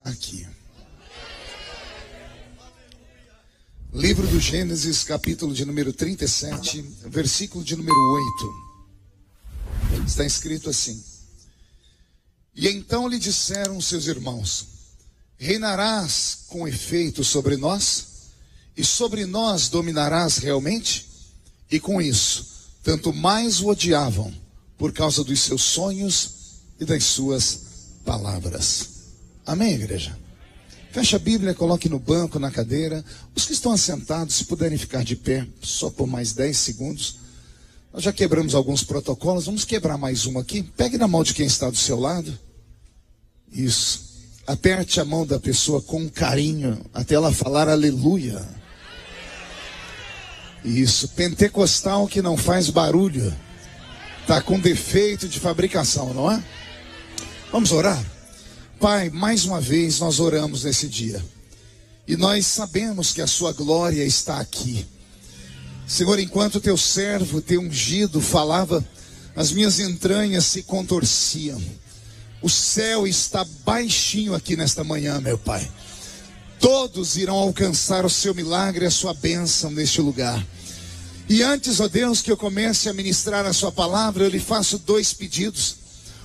Aqui. Livro do Gênesis, capítulo de número 37, versículo de número 8. Está escrito assim: E então lhe disseram seus irmãos: Reinarás com efeito sobre nós? E sobre nós dominarás realmente? E com isso, tanto mais o odiavam, por causa dos seus sonhos e das suas palavras. Amém, igreja? Feche a Bíblia, coloque no banco, na cadeira. Os que estão assentados, se puderem ficar de pé, só por mais 10 segundos. Nós já quebramos alguns protocolos, vamos quebrar mais um aqui. Pegue na mão de quem está do seu lado. Isso. Aperte a mão da pessoa com carinho, até ela falar aleluia. Isso. Pentecostal que não faz barulho. Está com defeito de fabricação, não é? Vamos orar? Pai, mais uma vez nós oramos nesse dia. E nós sabemos que a sua glória está aqui. Senhor, enquanto teu servo, teu ungido falava, as minhas entranhas se contorciam. O céu está baixinho aqui nesta manhã, meu Pai. Todos irão alcançar o seu milagre, a sua bênção neste lugar. E antes, ó Deus, que eu comece a ministrar a sua palavra, eu lhe faço 2 pedidos.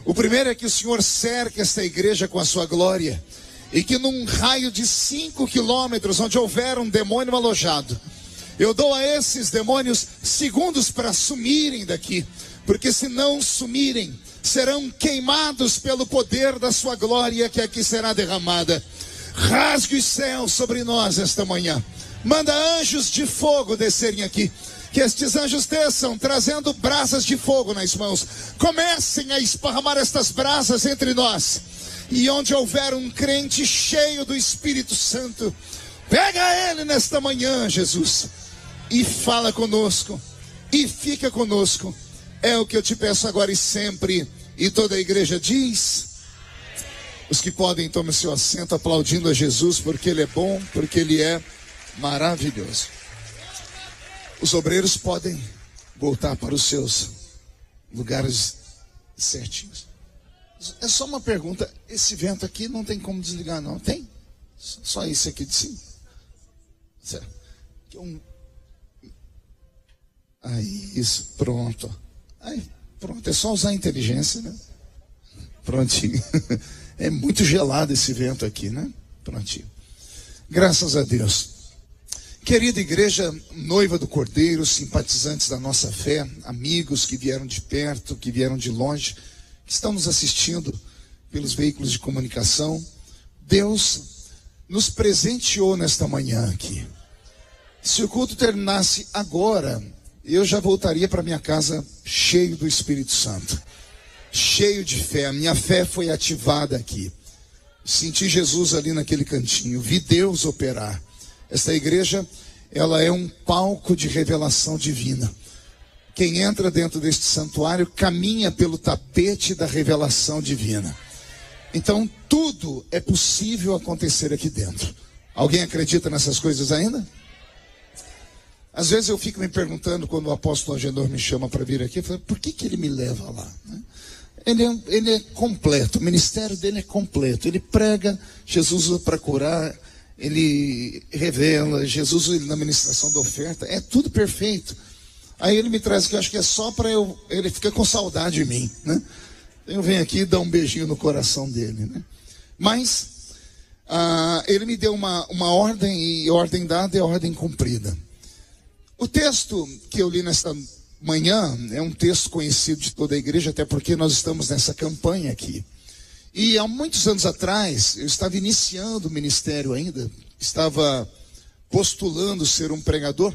O primeiro é que o Senhor cerque esta igreja com a sua glória. E que num raio de 5 quilômetros, onde houver um demônio alojado, eu dou a esses demônios segundos para sumirem daqui. Porque se não sumirem, serão queimados pelo poder da sua glória que aqui será derramada. Rasgue os céus sobre nós esta manhã. Manda anjos de fogo descerem aqui. Que estes anjos desçam, trazendo brasas de fogo nas mãos. Comecem a esparramar estas brasas entre nós. E onde houver um crente cheio do Espírito Santo, pega ele nesta manhã, Jesus, e fala conosco, e fica conosco. É o que eu te peço agora e sempre. E toda a igreja diz. Os que podem, tomem seu assento aplaudindo a Jesus, porque Ele é bom, porque Ele é maravilhoso. Os obreiros podem voltar para os seus lugares certinhos. É só uma pergunta: esse vento aqui não tem como desligar, não? Tem? Só esse aqui de cima. Certo. Aí, isso, pronto. Aí, pronto, é só usar a inteligência, né? Prontinho. É muito gelado esse vento aqui, né? Prontinho. Graças a Deus. Querida igreja, noiva do Cordeiro, simpatizantes da nossa fé, amigos que vieram de perto, que vieram de longe, que estão nos assistindo pelos veículos de comunicação, Deus nos presenteou nesta manhã aqui. Se o culto terminasse agora, eu já voltaria para minha casa cheio do Espírito Santo, cheio de fé. A minha fé foi ativada aqui. Senti Jesus ali naquele cantinho, vi Deus operar. Esta igreja, ela é um palco de revelação divina. Quem entra dentro deste santuário caminha pelo tapete da revelação divina. Então, tudo é possível acontecer aqui dentro. Alguém acredita nessas coisas ainda? Às vezes eu fico me perguntando, quando o apóstolo Agenor me chama para vir aqui, eu falo, por que ele me leva lá? Ele é completo, o ministério dele é completo. Ele prega, Jesus usa para curar, ele revela, Jesus usa na ministração da oferta, é tudo perfeito. Aí ele me traz que eu acho que é só para ele fica com saudade de mim, né? Eu venho aqui e dou um beijinho no coração dele, né? Mas ele me deu uma ordem, e ordem dada é ordem cumprida. O texto que eu li nesta manhã é um texto conhecido de toda a igreja, até porque nós estamos nessa campanha aqui. E há muitos anos atrás, eu estava iniciando o ministério ainda, estava postulando ser um pregador,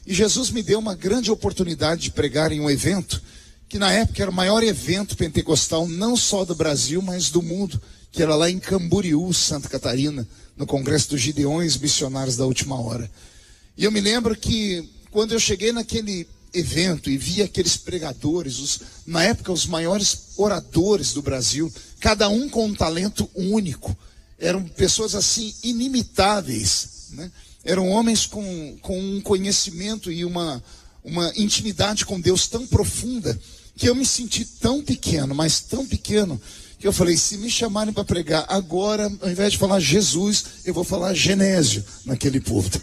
e Jesus me deu uma grande oportunidade de pregar em um evento, que na época era o maior evento pentecostal, não só do Brasil, mas do mundo, que era lá em Camboriú, Santa Catarina, no Congresso dos Gideões Missionários da Última Hora. E eu me lembro que, quando eu cheguei naquele evento e vi aqueles pregadores, na época os maiores oradores do Brasil, cada um com um talento único, eram pessoas assim inimitáveis, né? Eram homens com um conhecimento e uma intimidade com Deus tão profunda, que eu me senti tão pequeno, mas tão pequeno, que eu falei, se me chamarem para pregar agora, ao invés de falar Jesus, eu vou falar Genésio naquele púlpito.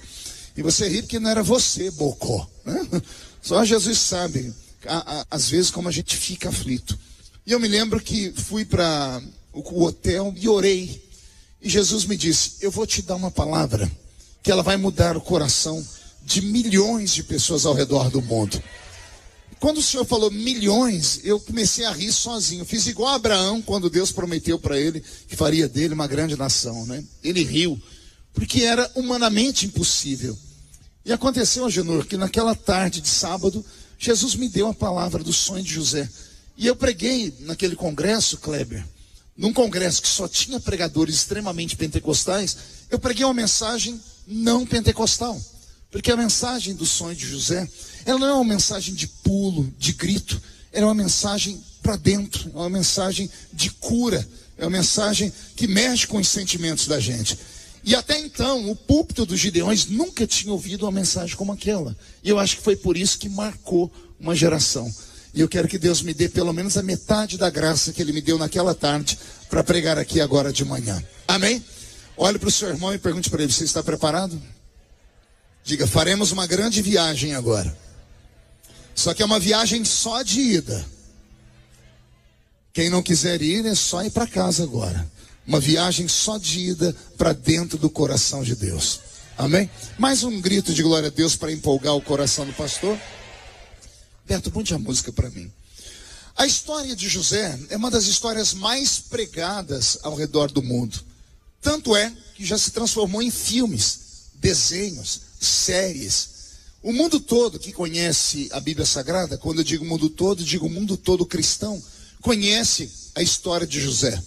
E você ri porque não era você, Bocó, né? Só Jesus sabe, às vezes, como a gente fica aflito. E eu me lembro que fui para o hotel e orei. E Jesus me disse, eu vou te dar uma palavra, que ela vai mudar o coração de milhões de pessoas ao redor do mundo. Quando o Senhor falou milhões, eu comecei a rir sozinho. Fiz igual a Abraão, quando Deus prometeu para ele que faria dele uma grande nação, né? Ele riu, porque era humanamente impossível. E aconteceu, Agenor, que naquela tarde de sábado, Jesus me deu a palavra do sonho de José. E eu preguei naquele congresso, Kleber, num congresso que só tinha pregadores extremamente pentecostais, eu preguei uma mensagem não pentecostal. Porque a mensagem do sonho de José, ela não é uma mensagem de pulo, de grito, ela é uma mensagem para dentro, é uma mensagem de cura, é uma mensagem que mexe com os sentimentos da gente. E até então, o púlpito dos Gideões nunca tinha ouvido uma mensagem como aquela. E eu acho que foi por isso que marcou uma geração. E eu quero que Deus me dê pelo menos a metade da graça que Ele me deu naquela tarde para pregar aqui agora de manhã. Amém? Olhe para o seu irmão e pergunte para ele, você está preparado? Diga, faremos uma grande viagem agora. Só que é uma viagem só de ida. Quem não quiser ir, é só ir para casa agora. Uma viagem só de ida para dentro do coração de Deus. Amém? Mais um grito de glória a Deus para empolgar o coração do pastor. Beto, monte a música para mim. A história de José é uma das histórias mais pregadas ao redor do mundo. Tanto é que já se transformou em filmes, desenhos, séries. O mundo todo que conhece a Bíblia Sagrada, quando eu digo mundo todo, digo o mundo todo cristão, conhece a história de José.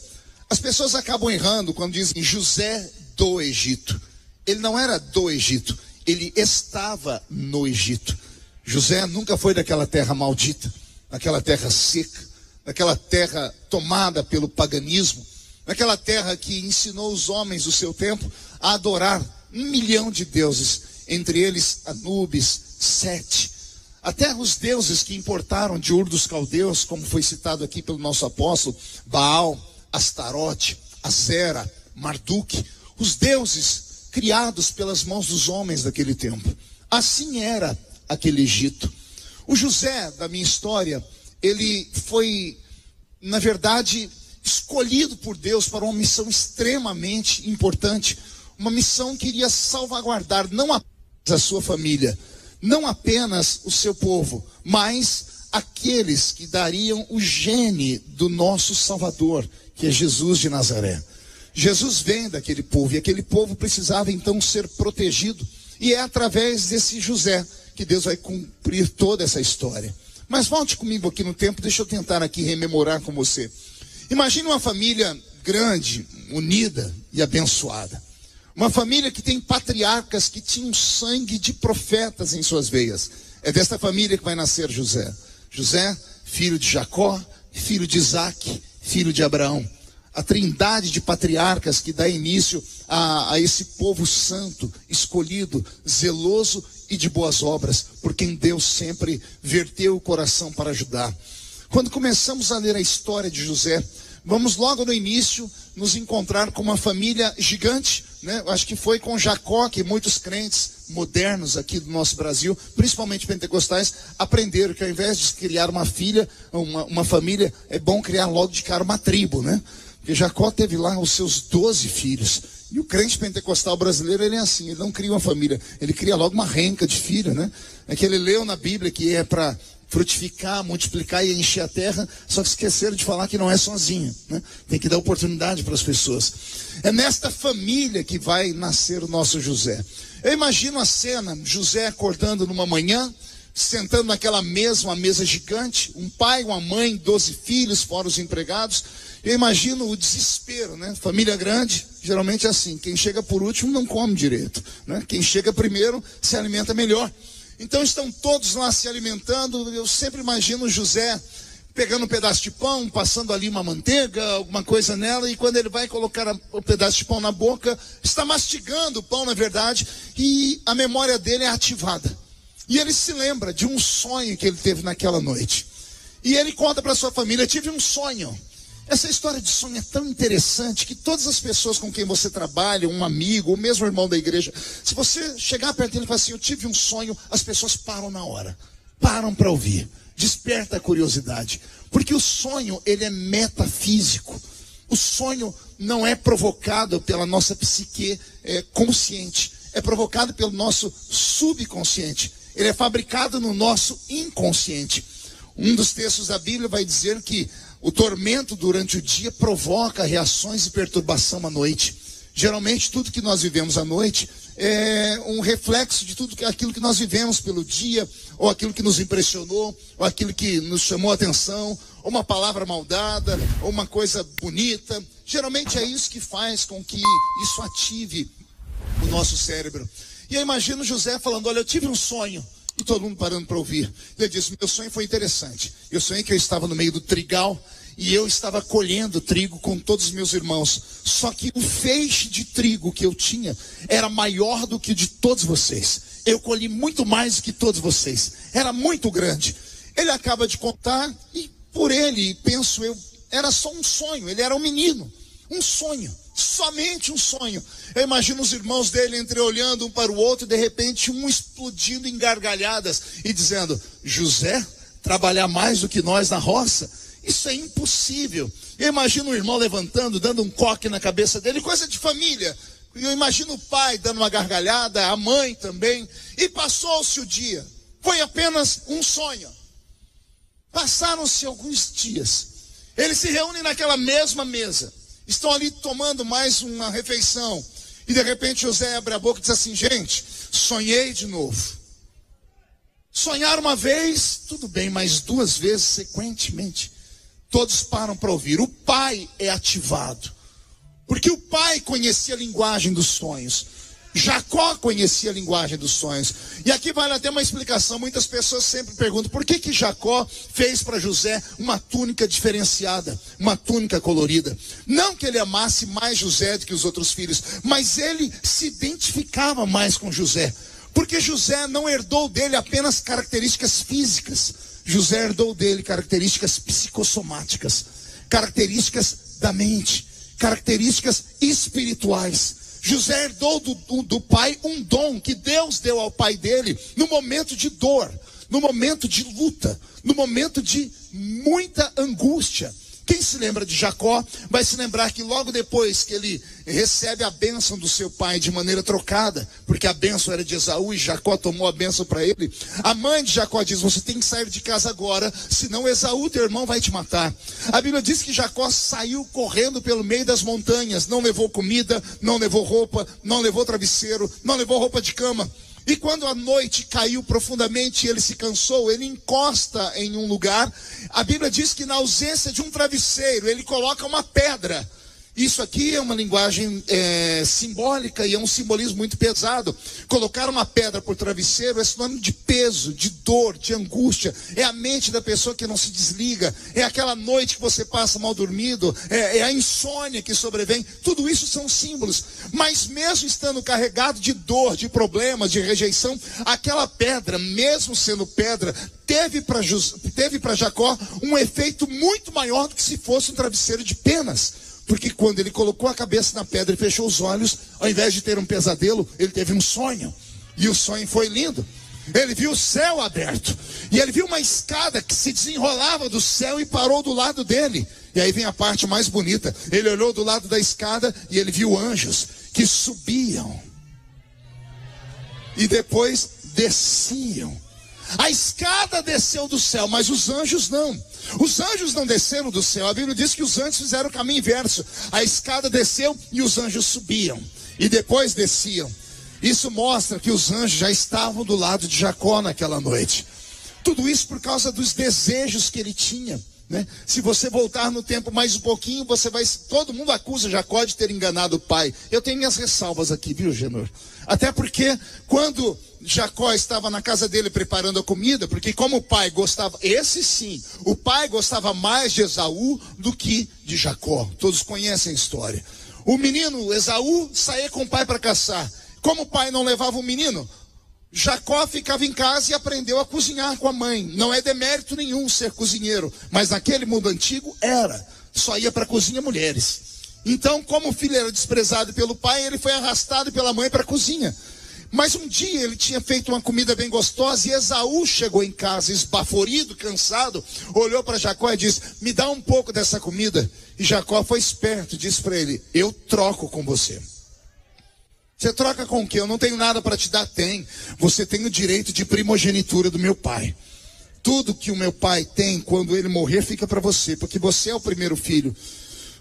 As pessoas acabam errando quando dizem José do Egito. Ele não era do Egito, ele estava no Egito. José nunca foi daquela terra maldita, daquela terra seca, daquela terra tomada pelo paganismo, daquela terra que ensinou os homens do seu tempo a adorar 1 milhão de deuses, entre eles Anubis, Sete, até os deuses que importaram de Ur dos Caldeus, como foi citado aqui pelo nosso apóstolo, Baal, Astarote, Azera, Marduk, os deuses criados pelas mãos dos homens daquele tempo. Assim era aquele Egito. O José da minha história, ele foi, na verdade, escolhido por Deus para uma missão extremamente importante, uma missão que iria salvaguardar não apenas a sua família, não apenas o seu povo, mas aqueles que dariam o gene do nosso Salvador, que é Jesus de Nazaré. Jesus vem daquele povo, e aquele povo precisava então ser protegido, e é através desse José que Deus vai cumprir toda essa história. Mas volte comigo aqui no tempo, deixa eu tentar aqui rememorar com você. Imagine uma família grande, unida e abençoada. Uma família que tem patriarcas que tinham sangue de profetas em suas veias. É desta família que vai nascer José. José, filho de Jacó, filho de Isaac, filho de Abraão. A trindade de patriarcas que dá início a esse povo santo, escolhido, zeloso e de boas obras, por quem Deus sempre verteu o coração para ajudar. Quando começamos a ler a história de José, vamos logo no início nos encontrar com uma família gigante, né? Acho que foi com Jacó que muitos crentes modernos aqui do nosso Brasil, principalmente pentecostais, aprenderam que ao invés de criar uma filha, uma família, é bom criar logo de cara uma tribo, né? Porque Jacó teve lá os seus 12 filhos. E o crente pentecostal brasileiro, ele é assim, ele não cria uma família, ele cria logo uma renca de filho, né? É que ele leu na Bíblia que é para frutificar, multiplicar e encher a terra, só que esqueceram de falar que não é sozinho, né? Tem que dar oportunidade para as pessoas. É nesta família que vai nascer o nosso José. Eu imagino a cena, José acordando numa manhã, sentando naquela mesa, uma mesa gigante, um pai, uma mãe, 12 filhos, fora os empregados. Eu imagino o desespero, né? Família grande, geralmente é assim, quem chega por último não come direito, né? Quem chega primeiro se alimenta melhor. Então estão todos lá se alimentando. Eu sempre imagino José pegando um pedaço de pão, passando ali uma manteiga, alguma coisa nela, e quando ele vai colocar o pedaço de pão na boca, está mastigando o pão, na verdade, e a memória dele é ativada. E ele se lembra de um sonho que ele teve naquela noite. E ele conta para sua família: tive um sonho. Essa história de sonho é tão interessante que todas as pessoas com quem você trabalha, um amigo, ou mesmo irmão da igreja, se você chegar perto dele e falar assim, eu tive um sonho, as pessoas param na hora, param para ouvir, desperta a curiosidade, porque o sonho, ele é metafísico. O sonho não é provocado pela nossa psique consciente, é provocado pelo nosso subconsciente, ele é fabricado no nosso inconsciente. Um dos textos da Bíblia vai dizer que o tormento durante o dia provoca reações de perturbação à noite. Geralmente tudo que nós vivemos à noite é um reflexo de tudo aquilo que nós vivemos pelo dia, ou aquilo que nos impressionou, ou aquilo que nos chamou a atenção, ou uma palavra mal dada, ou uma coisa bonita. Geralmente é isso que faz com que isso ative o nosso cérebro. E eu imagino José falando, olha, eu tive um sonho. E todo mundo parando para ouvir. Ele disse, meu sonho foi interessante. Eu sonhei que eu estava no meio do trigal e eu estava colhendo trigo com todos os meus irmãos. Só que o feixe de trigo que eu tinha era maior do que o de todos vocês. Eu colhi muito mais do que todos vocês. Era muito grande. Ele acaba de contar e por ele, penso eu, era só um sonho. Ele era um menino. Um sonho. Somente um sonho. Eu imagino os irmãos dele entreolhando um para o outro e de repente um explodindo em gargalhadas e dizendo, José, trabalhar mais do que nós na roça? Isso é impossível. Eu imagino o irmão levantando, dando um coque na cabeça dele, coisa de família. Eu imagino o pai dando uma gargalhada, a mãe também. E passou-se o dia. Foi apenas um sonho. Passaram-se alguns dias. Eles se reúnem naquela mesma mesa. Estão ali tomando mais uma refeição. E de repente José abre a boca e diz assim, gente, sonhei de novo. Sonhar uma vez, tudo bem, mas duas vezes sequentemente. Todos param para ouvir. O pai é ativado. Porque o pai conhecia a linguagem dos sonhos. Jacó conhecia a linguagem dos sonhos. E aqui vale até uma explicação. Muitas pessoas sempre perguntam, por que Jacó fez para José uma túnica diferenciada, uma túnica colorida? Não que ele amasse mais José do que os outros filhos, mas ele se identificava mais com José. Porque José não herdou dele apenas características físicas. José herdou dele características psicossomáticas, características da mente, características espirituais. José herdou do pai um dom que Deus deu ao pai dele no momento de dor, no momento de luta, no momento de muita angústia. Quem se lembra de Jacó vai se lembrar que logo depois que ele recebe a bênção do seu pai de maneira trocada, porque a bênção era de Esaú e Jacó tomou a bênção para ele, a mãe de Jacó diz, você tem que sair de casa agora, senão Esaú, teu irmão, vai te matar. A Bíblia diz que Jacó saiu correndo pelo meio das montanhas, não levou comida, não levou roupa, não levou travesseiro, não levou roupa de cama. E quando a noite caiu profundamente e ele se cansou, ele encosta em um lugar. A Bíblia diz que na ausência de um travesseiro, ele coloca uma pedra. Isso aqui é uma linguagem simbólica e é um simbolismo muito pesado. Colocar uma pedra por travesseiro é sinônimo de peso, de dor, de angústia. É a mente da pessoa que não se desliga. É aquela noite que você passa mal dormido. É a insônia que sobrevém. Tudo isso são símbolos. Mas mesmo estando carregado de dor, de problemas, de rejeição, aquela pedra, mesmo sendo pedra, teve para Jacó um efeito muito maior do que se fosse um travesseiro de penas. Porque quando ele colocou a cabeça na pedra e fechou os olhos, ao invés de ter um pesadelo, ele teve um sonho. E o sonho foi lindo. Ele viu o céu aberto. E ele viu uma escada que se desenrolava do céu e parou do lado dele. E aí vem a parte mais bonita. Ele olhou do lado da escada e ele viu anjos que subiam. E depois desciam. A escada desceu do céu, mas os anjos não. Os anjos não desceram do céu. A Bíblia diz que os anjos fizeram o caminho inverso. A escada desceu e os anjos subiam. E depois desciam. Isso mostra que os anjos já estavam do lado de Jacó naquela noite. Tudo isso por causa dos desejos que ele tinha, né? Se você voltar no tempo mais um pouquinho, todo mundo acusa Jacó de ter enganado o pai. Eu tenho minhas ressalvas aqui, viu, Genor? Até porque quando Jacó estava na casa dele preparando a comida, porque como o pai gostava, o pai gostava mais de Esaú do que de Jacó. Todos conhecem a história. O menino Esaú saía com o pai para caçar. Como o pai não levava o menino, Jacó ficava em casa e aprendeu a cozinhar com a mãe. Não é demérito nenhum ser cozinheiro, mas naquele mundo antigo era. só ia para a cozinha mulheres. Então, como o filho era desprezado pelo pai, ele foi arrastado pela mãe para a cozinha. Mas um dia ele tinha feito uma comida bem gostosa e Esaú chegou em casa esbaforido, cansado, olhou para Jacó e disse: me dá um pouco dessa comida. E Jacó foi esperto e disse para ele: eu troco com você. Você troca com o quê? Eu não tenho nada para te dar. Tem. Você tem o direito de primogenitura do meu pai. Tudo que o meu pai tem, quando ele morrer, fica para você, porque você é o primeiro filho.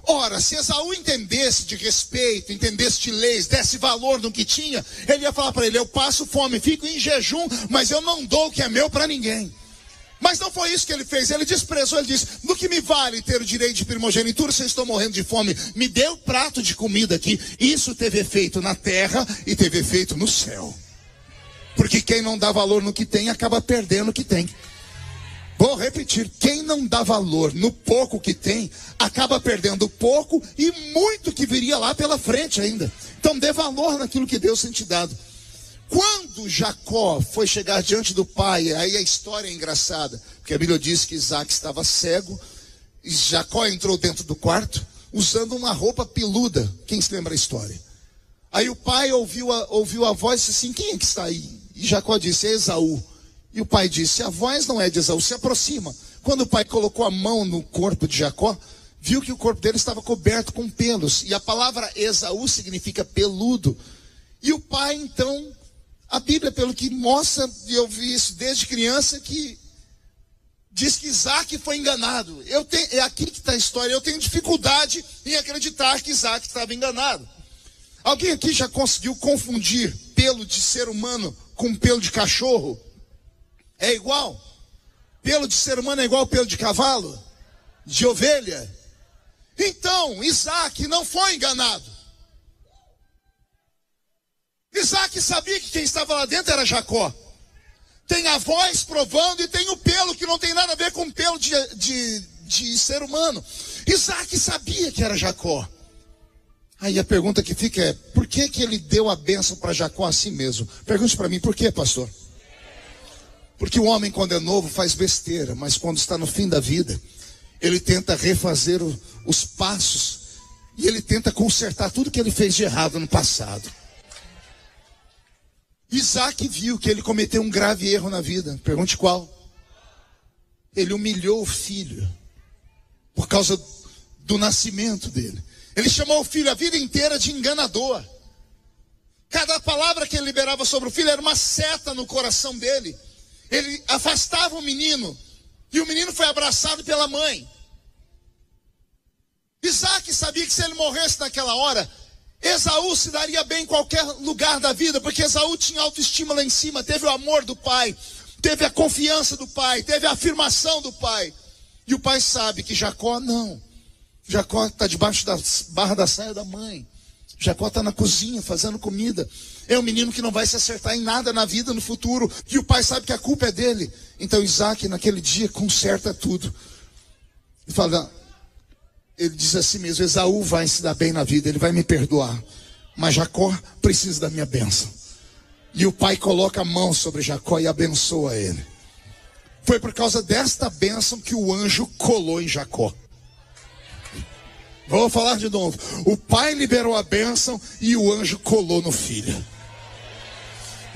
Ora, se Esaú entendesse de respeito, entendesse de leis, desse valor no que tinha, ele ia falar para ele: eu passo fome, fico em jejum, mas eu não dou o que é meu para ninguém. Mas não foi isso que ele fez. Ele desprezou, ele disse: no que me vale ter o direito de primogenitura se eu estou morrendo de fome? Me dê um prato de comida aqui. Isso teve efeito na terra e teve efeito no céu. Porque quem não dá valor no que tem, acaba perdendo o que tem. Vou repetir: quem não dá valor no pouco que tem, acaba perdendo pouco e muito que viria lá pela frente ainda. Então dê valor naquilo que Deus tem te dado. Quando Jacó foi chegar diante do pai, aí a história é engraçada, porque a Bíblia diz que Isaac estava cego, e Jacó entrou dentro do quarto, usando uma roupa peluda. Quem se lembra a história? Aí o pai ouviu a voz e disse assim: quem é que está aí? E Jacó disse: é Esaú. E o pai disse: a voz não é de Esaú, se aproxima. Quando o pai colocou a mão no corpo de Jacó, viu que o corpo dele estava coberto com pelos. E a palavra Esaú significa peludo. E o pai então, a Bíblia, pelo que mostra, e eu vi isso desde criança, que diz que Isaac foi enganado. É aqui que está a história. Eu tenho dificuldade em acreditar que Isaac estava enganado. Alguém aqui já conseguiu confundir pelo de ser humano com pelo de cachorro? É igual? Pelo de ser humano é igual pelo de cavalo? De ovelha? Então, Isaac não foi enganado. Isaac sabia que quem estava lá dentro era Jacó. Tem a voz provando e tem o pelo, que não tem nada a ver com pelo de ser humano. Isaac sabia que era Jacó. Aí a pergunta que fica é: por que ele deu a bênção para Jacó assim mesmo? Pergunte para mim: por que, pastor? Porque o homem, quando é novo, faz besteira, mas quando está no fim da vida, ele tenta refazer os passos e ele tenta consertar tudo que ele fez de errado no passado. Isaac viu que ele cometeu um grave erro na vida. Pergunte qual? Ele humilhou o filho por causa do nascimento dele. Ele chamou o filho a vida inteira de enganador. Cada palavra que ele liberava sobre o filho era uma seta no coração dele. Ele afastava o menino e o menino foi abraçado pela mãe. Isaac sabia que se ele morresse naquela hora, Esaú se daria bem em qualquer lugar da vida, porque Esaú tinha autoestima lá em cima, teve o amor do pai, teve a confiança do pai, teve a afirmação do pai. E o pai sabe que Jacó não. Jacó está debaixo da barra da saia da mãe. Jacó está na cozinha fazendo comida. É um menino que não vai se acertar em nada na vida no futuro. E o pai sabe que a culpa é dele. Então Isaac naquele dia conserta tudo. E fala, ele diz assim mesmo: Esaú vai se dar bem na vida, ele vai me perdoar. Mas Jacó precisa da minha bênção. E o pai coloca a mão sobre Jacó e abençoa ele. Foi por causa desta bênção que o anjo colou em Jacó. Vou falar de novo. O pai liberou a bênção e o anjo colou no filho.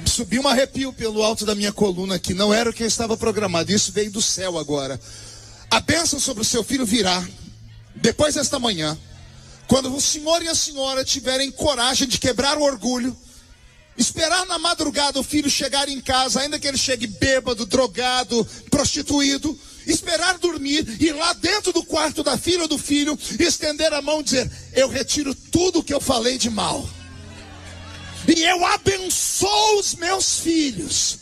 Subiu um arrepio pelo alto da minha coluna aqui. Não era o que eu estava programado. Isso veio do céu agora. A bênção sobre o seu filho virá depois desta manhã, quando o senhor e a senhora tiverem coragem de quebrar o orgulho, esperar na madrugada o filho chegar em casa, ainda que ele chegue bêbado, drogado, prostituído, esperar dormir, ir lá dentro do quarto da filha ou do filho, estender a mão e dizer: eu retiro tudo o que eu falei de mal, e eu abençoo os meus filhos.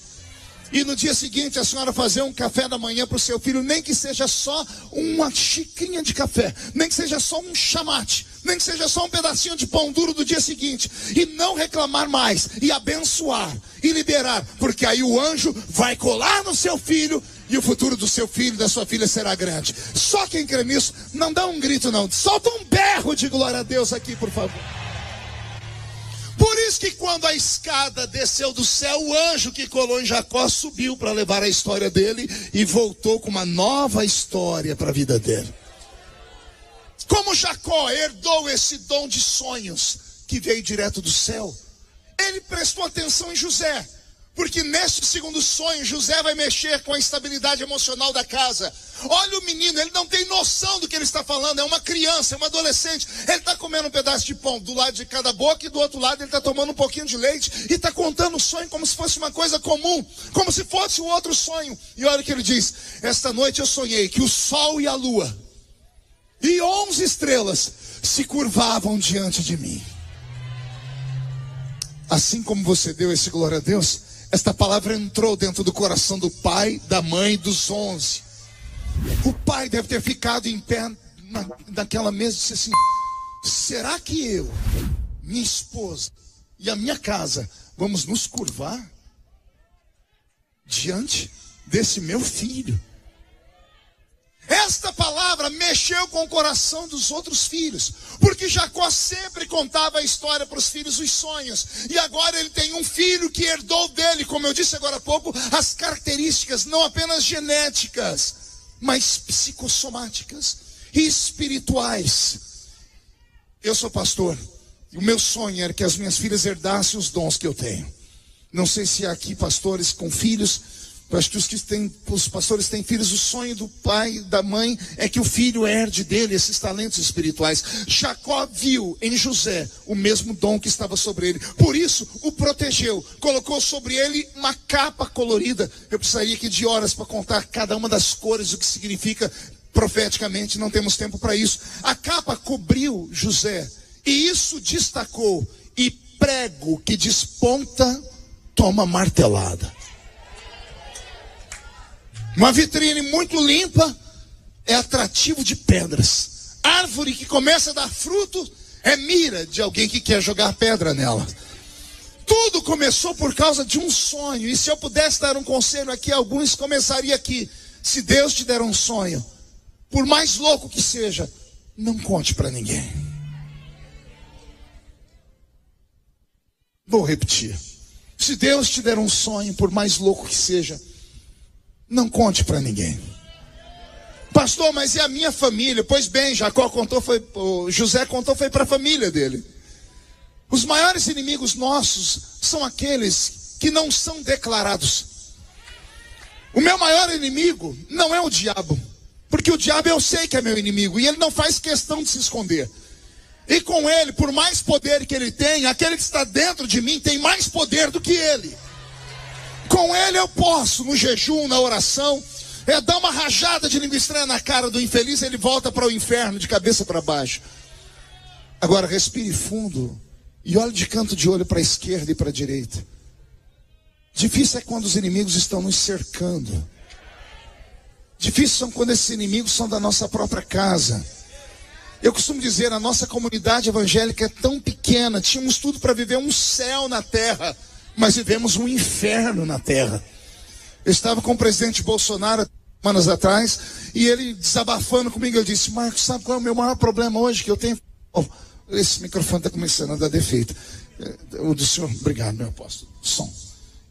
E no dia seguinte a senhora fazer um café da manhã para o seu filho, nem que seja só uma xicrinha de café, nem que seja só um chamate, nem que seja só um pedacinho de pão duro do dia seguinte, e não reclamar mais, e abençoar, e liberar, porque aí o anjo vai colar no seu filho, e o futuro do seu filho e da sua filha será grande. Só quem crê nisso, não dá um grito não, solta um berro de glória a Deus aqui, por favor. Por isso que quando a escada desceu do céu, o anjo que colou em Jacó subiu para levar a história dele e voltou com uma nova história para a vida dele. Como Jacó herdou esse dom de sonhos que veio direto do céu, ele prestou atenção em José. Porque neste segundo sonho, José vai mexer com a estabilidade emocional da casa. Olha o menino, ele não tem noção do que ele está falando. É uma criança, é um adolescente. Ele está comendo um pedaço de pão do lado de cada boca, e do outro lado ele está tomando um pouquinho de leite, e está contando o sonho como se fosse uma coisa comum, como se fosse um outro sonho. E olha o que ele diz: esta noite eu sonhei que o sol e a lua e 11 estrelas se curvavam diante de mim. Assim como você deu esse glória a Deus, esta palavra entrou dentro do coração do pai, da mãe, dos 11. O pai deve ter ficado em pé naquela mesa e disse assim: será que eu, minha esposa e a minha casa vamos nos curvar diante desse meu filho? Esta palavra mexeu com o coração dos outros filhos, porque Jacó sempre contava a história para os filhos, os sonhos, e agora ele tem um filho que herdou dele, como eu disse agora há pouco, as características não apenas genéticas, mas psicossomáticas e espirituais. Eu sou pastor, e o meu sonho era que as minhas filhas herdassem os dons que eu tenho. Não sei se há aqui pastores com filhos. Eu acho que os pastores têm filhos. O sonho do pai e da mãe é que o filho herde dele esses talentos espirituais. Jacó viu em José o mesmo dom que estava sobre ele, por isso o protegeu, colocou sobre ele uma capa colorida. Eu precisaria aqui de horas para contar cada uma das cores, o que significa profeticamente, não temos tempo para isso. A capa cobriu José, e isso destacou. E prego que desponta toma martelada. Uma vitrine muito limpa é atrativo de pedras. Árvore que começa a dar fruto é mira de alguém que quer jogar pedra nela. Tudo começou por causa de um sonho. E se eu pudesse dar um conselho aqui, alguns começaria aqui: se Deus te der um sonho, por mais louco que seja, não conte para ninguém. Vou repetir: se Deus te der um sonho, por mais louco que seja, não conte para ninguém. Pastor, mas e a minha família? Pois bem, José contou foi para a família dele. Os maiores inimigos nossos são aqueles que não são declarados. O meu maior inimigo não é o diabo, porque o diabo eu sei que é meu inimigo, e ele não faz questão de se esconder. E com ele, por mais poder que ele tem, aquele que está dentro de mim tem mais poder do que ele. Com ele eu posso, no jejum, na oração, dar uma rajada de língua estranha na cara do infeliz, ele volta para o inferno de cabeça para baixo. Agora respire fundo e olhe de canto de olho para a esquerda e para a direita. Difícil é quando os inimigos estão nos cercando. Difícil são quando esses inimigos são da nossa própria casa. Eu costumo dizer, a nossa comunidade evangélica é tão pequena, tínhamos tudo para viver um céu na terra, mas vivemos um inferno na terra. Eu estava com o presidente Bolsonaro semanas atrás, e ele desabafando comigo, eu disse: Marcos, sabe qual é o meu maior problema hoje que eu tenho? Oh, esse microfone está começando a dar defeito. O do senhor, obrigado, meu apóstolo. Som.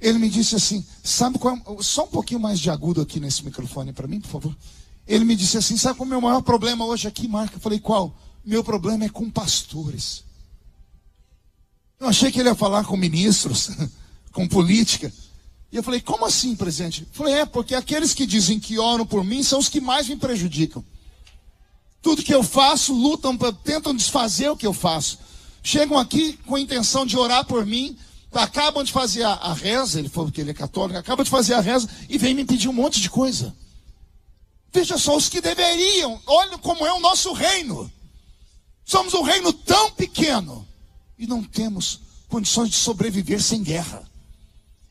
Ele me disse assim: sabe qual é, só um pouquinho mais de agudo aqui nesse microfone para mim, por favor. Ele me disse assim: sabe qual é o meu maior problema hoje aqui, Marcos? Eu falei: qual? Meu problema é com pastores. Eu achei que ele ia falar com ministros, com política. E eu falei: como assim, presidente? Eu falei: porque aqueles que dizem que oram por mim são os que mais me prejudicam. Tudo que eu faço, tentam desfazer o que eu faço. Chegam aqui com a intenção de orar por mim, acabam de fazer a reza, ele falou que ele é católico, acabam de fazer a reza e vem me pedir um monte de coisa. Veja só, os que deveriam, olha como é o nosso reino. Somos um reino tão pequeno e não temos condições de sobreviver sem guerra.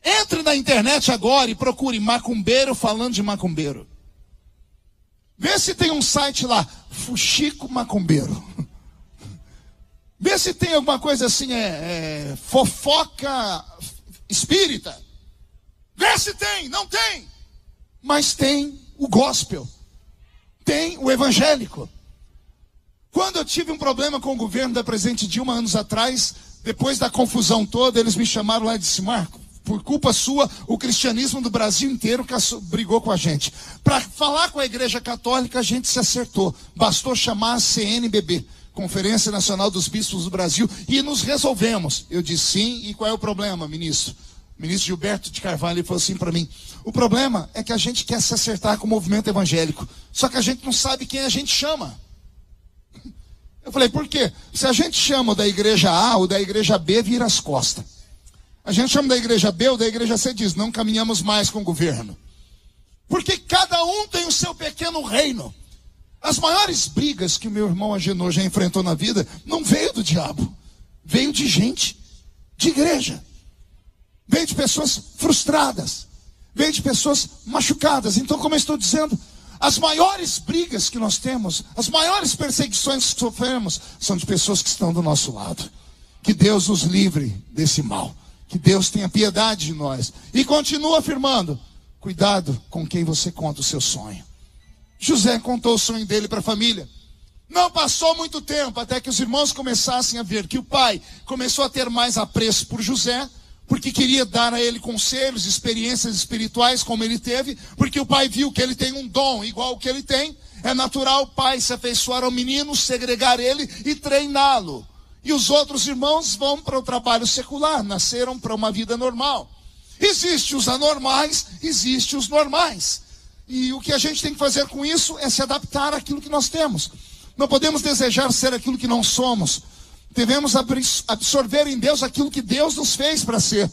Entre na internet agora e procure macumbeiro falando de macumbeiro. Vê se tem um site lá, Fuxico Macumbeiro. Vê se tem alguma coisa assim, fofoca espírita. Vê se tem, não tem. Mas tem o gospel. Tem o evangélico. Quando eu tive um problema com o governo da presidente Dilma anos atrás, depois da confusão toda, eles me chamaram lá e disseram: Marco, por culpa sua, o cristianismo do Brasil inteiro brigou com a gente. Para falar com a Igreja Católica, a gente se acertou. Bastou chamar a CNBB, Conferência Nacional dos Bispos do Brasil, e nos resolvemos. Eu disse sim, e qual é o problema, ministro? O ministro Gilberto de Carvalho, ele falou assim para mim: o problema é que a gente quer se acertar com o movimento evangélico, só que a gente não sabe quem a gente chama. Eu falei, por quê? Se a gente chama da igreja A ou da igreja B, vira as costas. A gente chama da igreja B ou da igreja C, diz, não caminhamos mais com o governo. Porque cada um tem o seu pequeno reino. As maiores brigas que o meu irmão Agenor já enfrentou na vida, não veio do diabo. Veio de gente, de igreja. Veio de pessoas frustradas. Veio de pessoas machucadas. Então, como eu estou dizendo, as maiores brigas que nós temos, as maiores perseguições que sofremos, são de pessoas que estão do nosso lado. Que Deus nos livre desse mal. Que Deus tenha piedade de nós. E continua afirmando, cuidado com quem você conta o seu sonho. José contou o sonho dele para a família. Não passou muito tempo até que os irmãos começassem a ver que o pai começou a ter mais apreço por José, porque queria dar a ele conselhos, experiências espirituais como ele teve, porque o pai viu que ele tem um dom igual o que ele tem. É natural o pai se afeiçoar ao menino, segregar ele e treiná-lo. E os outros irmãos vão para o trabalho secular, nasceram para uma vida normal. Existem os anormais, existem os normais. E o que a gente tem que fazer com isso é se adaptar àquilo que nós temos. Não podemos desejar ser aquilo que não somos. Devemos absorver em Deus aquilo que Deus nos fez para ser.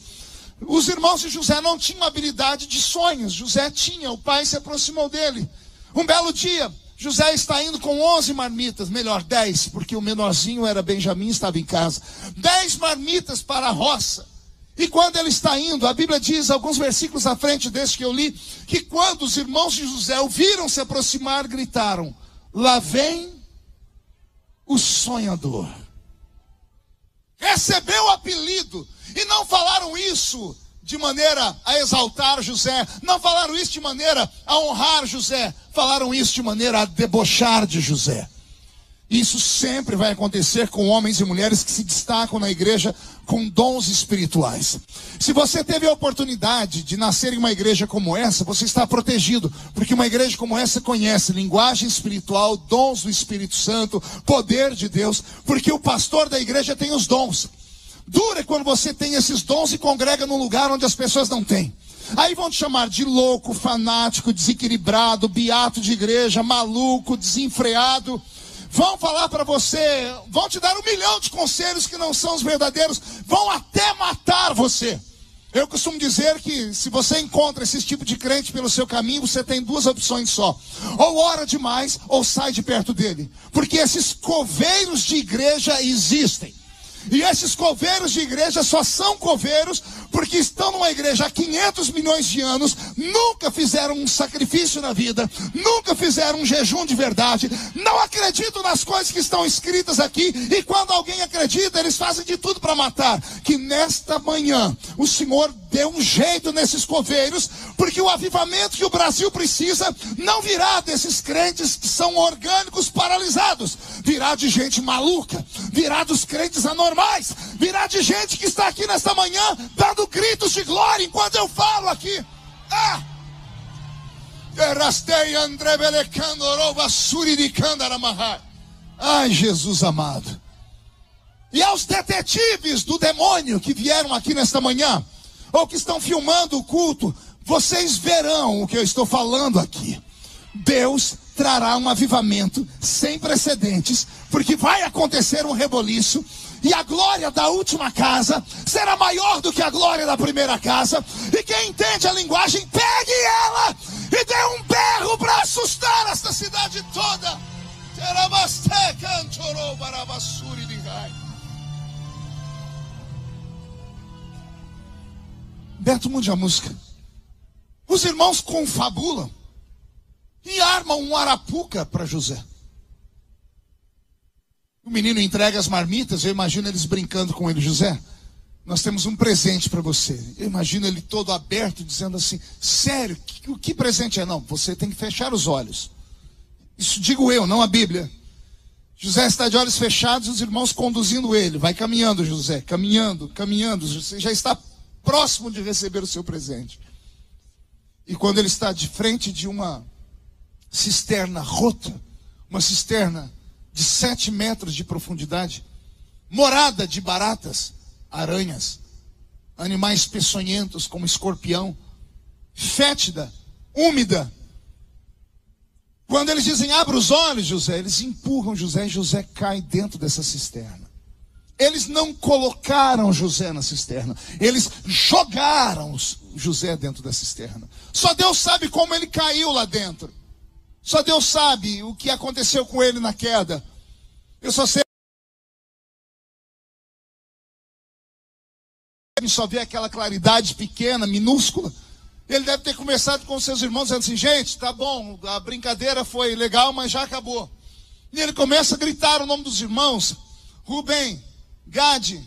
Os irmãos de José não tinham habilidade de sonhos. José tinha, o pai se aproximou dele. Um belo dia, José está indo com 11 marmitas, melhor 10, porque o menorzinho era Benjamim, estava em casa. 10 marmitas para a roça. E quando ele está indo, a Bíblia diz, alguns versículos à frente desse que eu li, que quando os irmãos de José o viram se aproximar, gritaram, lá vem o sonhador. Recebeu o apelido, e não falaram isso de maneira a exaltar José, não falaram isso de maneira a honrar José, falaram isso de maneira a debochar de José. Isso sempre vai acontecer com homens e mulheres que se destacam na igreja com dons espirituais. Se você teve a oportunidade de nascer em uma igreja como essa, você está protegido, porque uma igreja como essa conhece linguagem espiritual, dons do Espírito Santo, poder de Deus, porque o pastor da igreja tem os dons. Dura quando você tem esses dons e congrega num lugar onde as pessoas não têm. Aí vão te chamar de louco, fanático, desequilibrado, beato de igreja, maluco, desenfreado. Vão falar para você, vão te dar 1 milhão de conselhos que não são os verdadeiros, vão até matar você. Eu costumo dizer que se você encontra esse tipo de crente pelo seu caminho, você tem 2 opções só. Ou ora demais, ou sai de perto dele. Porque esses coveiros de igreja existem. E esses coveiros de igreja só são coveiros porque estão numa igreja há 500 milhões de anos, nunca fizeram um sacrifício na vida, nunca fizeram um jejum de verdade, não acreditam nas coisas que estão escritas aqui, e quando alguém acredita, eles fazem de tudo para matar. Que nesta manhã o Senhor dê um jeito nesses coveiros, porque o avivamento que o Brasil precisa não virá desses crentes que são orgânicos paralisados, virá de gente maluca, virá dos crentes anormais, virá de gente que está aqui nesta manhã dando gritos de glória enquanto eu falo aqui. Ai, Jesus amado. E aos detetives do demônio que vieram aqui nesta manhã, ou que estão filmando o culto, vocês verão o que eu estou falando aqui. Deus trará um avivamento sem precedentes, porque vai acontecer um reboliço, e a glória da última casa será maior do que a glória da primeira casa. E quem entende a linguagem, pegue ela e dê um berro para assustar esta cidade toda. Beto, mude a música. Os irmãos confabulam e armam um arapuca para José. O menino entrega as marmitas, eu imagino eles brincando com ele. José, nós temos um presente para você. Eu imagino ele todo aberto, dizendo assim, sério, que presente é? Não, você tem que fechar os olhos. Isso digo eu, não a Bíblia. José está de olhos fechados, os irmãos conduzindo ele. Vai caminhando, José, caminhando, caminhando. Você já está próximo de receber o seu presente. E quando ele está de frente de uma cisterna rota, uma cisterna de 7 metros de profundidade, morada de baratas, aranhas, animais peçonhentos como escorpião, fétida, úmida. Quando eles dizem, abra os olhos, José, eles empurram José e José cai dentro dessa cisterna. Eles não colocaram José na cisterna, eles jogaram José dentro da cisterna. Só Deus sabe como ele caiu lá dentro. Só Deus sabe o que aconteceu com ele na queda. Eu só sei. Só vê aquela claridade pequena, minúscula. Ele deve ter conversado com seus irmãos, dizendo assim, gente, tá bom, a brincadeira foi legal, mas já acabou. E ele começa a gritar o nome dos irmãos. Rubem, Gade,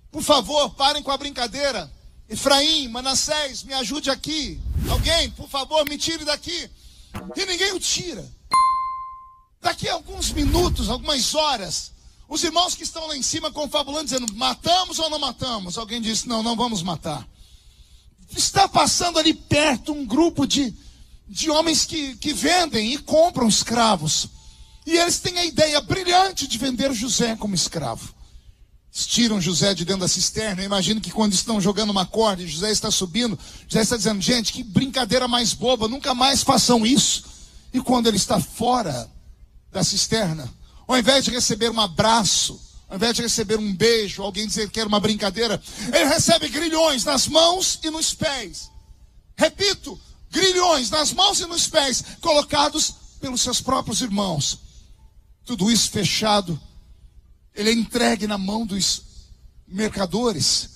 por favor, parem com a brincadeira. Efraim, Manassés, me ajude aqui. Alguém, por favor, me tire daqui. E ninguém o tira. Daqui a alguns minutos, algumas horas, os irmãos que estão lá em cima confabulando, dizendo, matamos ou não matamos? Alguém disse, não, não vamos matar. Está passando ali perto um grupo de homens que vendem e compram escravos. E eles têm a ideia brilhante de vender José como escravo. Eles tiram José de dentro da cisterna. Eu imagino que quando estão jogando uma corda e José está subindo, José está dizendo, gente, que brincadeira mais boba, nunca mais façam isso. E quando ele está fora da cisterna, ao invés de receber um abraço, ao invés de receber um beijo, alguém dizer que era uma brincadeira, ele recebe grilhões nas mãos e nos pés. Repito, grilhões nas mãos e nos pés, colocados pelos seus próprios irmãos. Tudo isso fechado. Ele é entregue na mão dos mercadores.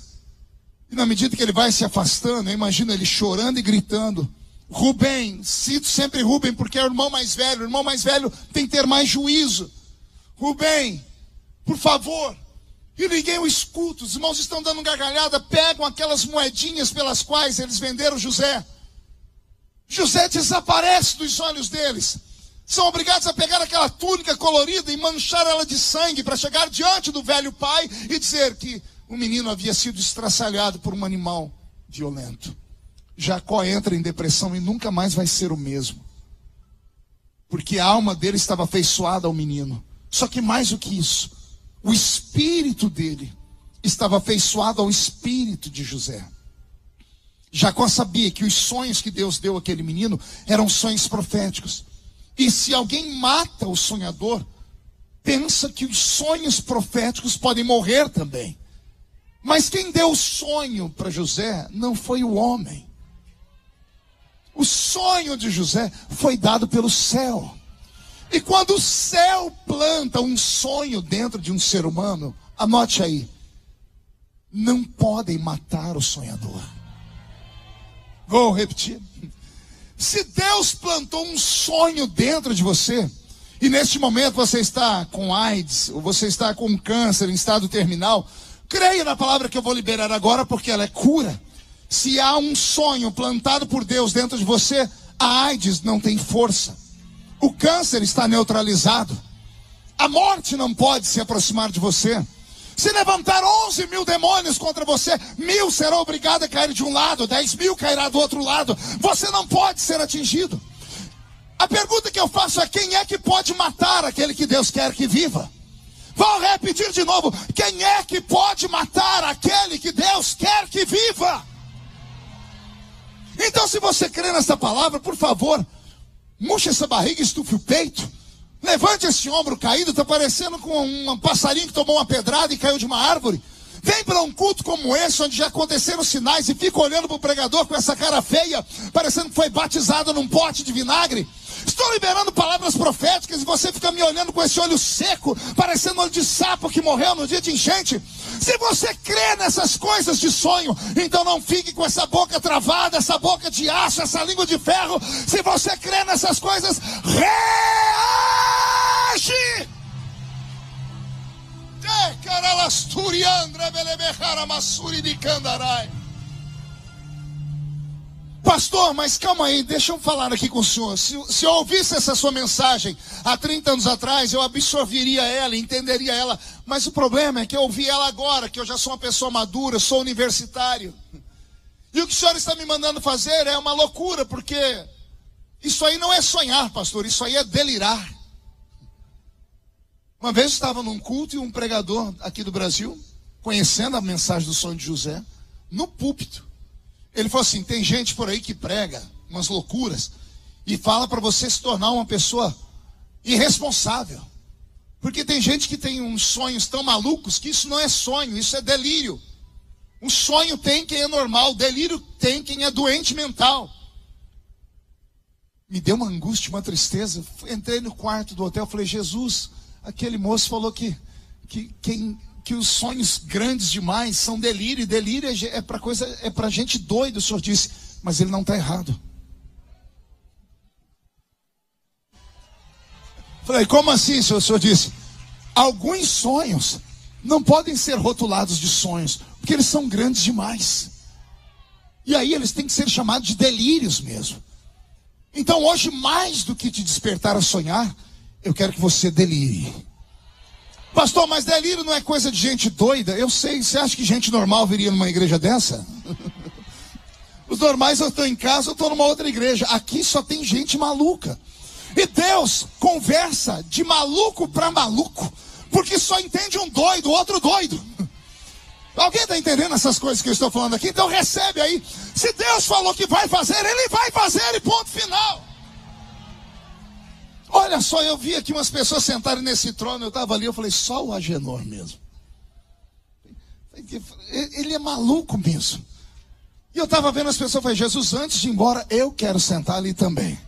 E na medida que ele vai se afastando, eu imagino ele chorando e gritando. Rubem, cito sempre Rubem, porque é o irmão mais velho. O irmão mais velho tem que ter mais juízo. Rubem, por favor. E ninguém o escuta. Os irmãos estão dando gargalhada, pegam aquelas moedinhas pelas quais eles venderam José. José desaparece dos olhos deles. São obrigados a pegar aquela túnica colorida e manchar ela de sangue para chegar diante do velho pai e dizer que o menino havia sido estraçalhado por um animal violento. Jacó entra em depressão e nunca mais vai ser o mesmo. Porque a alma dele estava afeiçoada ao menino. Só que mais do que isso, o espírito dele estava afeiçoado ao espírito de José. Jacó sabia que os sonhos que Deus deu àquele menino eram sonhos proféticos. E se alguém mata o sonhador, pensa que os sonhos proféticos podem morrer também. Mas quem deu o sonho para José não foi o homem. O sonho de José foi dado pelo céu. E quando o céu planta um sonho dentro de um ser humano, anote aí, não podem matar o sonhador. Vou repetir. Se Deus plantou um sonho dentro de você, e neste momento você está com AIDS, ou você está com câncer em estado terminal, creia na palavra que eu vou liberar agora, porque ela é cura. Se há um sonho plantado por Deus dentro de você, a AIDS não tem força. O câncer está neutralizado. A morte não pode se aproximar de você. Se levantar 11 mil demônios contra você, 1000 serão obrigados a cair de um lado, 10 mil cairá do outro lado. Você não pode ser atingido. A pergunta que eu faço é: quem é que pode matar aquele que Deus quer que viva? Vou repetir de novo: quem é que pode matar aquele que Deus quer que viva? Então, se você crê nessa palavra, por favor, murche essa barriga, estufe o peito, levante esse ombro caído, está parecendo com um passarinho que tomou uma pedrada e caiu de uma árvore. Vem para um culto como esse, onde já aconteceram sinais, e fica olhando para o pregador com essa cara feia, parecendo que foi batizado num pote de vinagre. Estou liberando palavras proféticas e você fica me olhando com esse olho seco, parecendo olho de sapo que morreu no dia de enchente. Se você crê nessas coisas de sonho, então não fique com essa boca travada, essa boca de aço, essa língua de ferro. Se você crê nessas coisas, reage! Pastor, mas calma aí, deixa eu falar aqui com o senhor. Se eu ouvisse essa sua mensagem há 30 anos atrás, eu absorveria ela, entenderia ela. Mas o problema é que eu ouvi ela agora, que eu já sou uma pessoa madura, sou universitário. E o que o senhor está me mandando fazer é uma loucura, porque isso aí não é sonhar, pastor, isso aí é delirar. Uma vez eu estava num culto e um pregador aqui do Brasil, conhecendo a mensagem do sonho de José, no púlpito, ele falou assim: tem gente por aí que prega umas loucuras e fala para você se tornar uma pessoa irresponsável. Porque tem gente que tem uns sonhos tão malucos que isso não é sonho, isso é delírio. Um sonho tem quem é normal, delírio tem quem é doente mental. Me deu uma angústia, uma tristeza. Entrei no quarto do hotel, falei: Jesus, aquele moço falou que os sonhos grandes demais são delírio, e delírio é para gente doida. O senhor disse, mas ele não está errado. Falei: como assim, senhor? O senhor disse, alguns sonhos não podem ser rotulados de sonhos, porque eles são grandes demais. E aí eles têm que ser chamados de delírios mesmo. Então hoje, mais do que te despertar a sonhar, eu quero que você delire. Pastor, mas delírio não é coisa de gente doida? Eu sei, você acha que gente normal viria numa igreja dessa? Os normais, eu estou em casa, eu estou numa outra igreja. Aqui só tem gente maluca. E Deus conversa de maluco para maluco, porque só entende um doido, outro doido. Alguém está entendendo essas coisas que eu estou falando aqui? Então recebe aí. Se Deus falou que vai fazer, Ele vai fazer, e ponto final. Olha só, eu vi aqui umas pessoas sentarem nesse trono, eu estava ali, eu falei: só o Agenor mesmo. Ele é maluco mesmo. E eu estava vendo as pessoas, eu falei: Jesus, antes de ir embora, eu quero sentar ali também.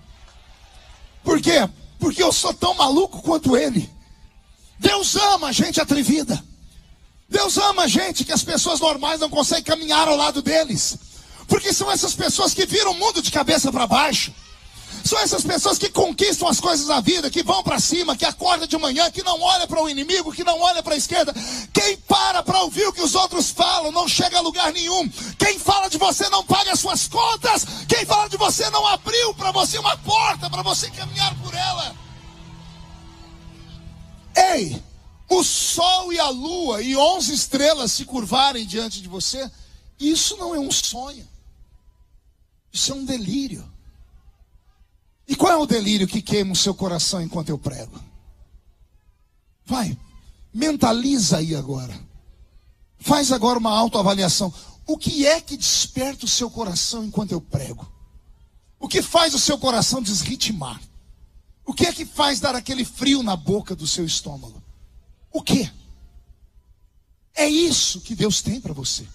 Por quê? Porque eu sou tão maluco quanto ele. Deus ama a gente atrevida. Deus ama a gente que as pessoas normais não conseguem caminhar ao lado deles. Porque são essas pessoas que viram o mundo de cabeça para baixo. São essas pessoas que conquistam as coisas da vida, que vão para cima, que acordam de manhã, que não olha para o inimigo, que não olha para a esquerda. Quem para ouvir o que os outros falam não chega a lugar nenhum. Quem fala de você não paga as suas contas. Quem fala de você não abriu para você uma porta para você caminhar por ela. Ei, o sol e a lua e 11 estrelas se curvarem diante de você, isso não é um sonho. Isso é um delírio. E qual é o delírio que queima o seu coração enquanto eu prego? Vai, mentaliza aí agora. Faz agora uma autoavaliação. O que é que desperta o seu coração enquanto eu prego? O que faz o seu coração desritimar? O que é que faz dar aquele frio na boca do seu estômago? O quê? É isso que Deus tem para você.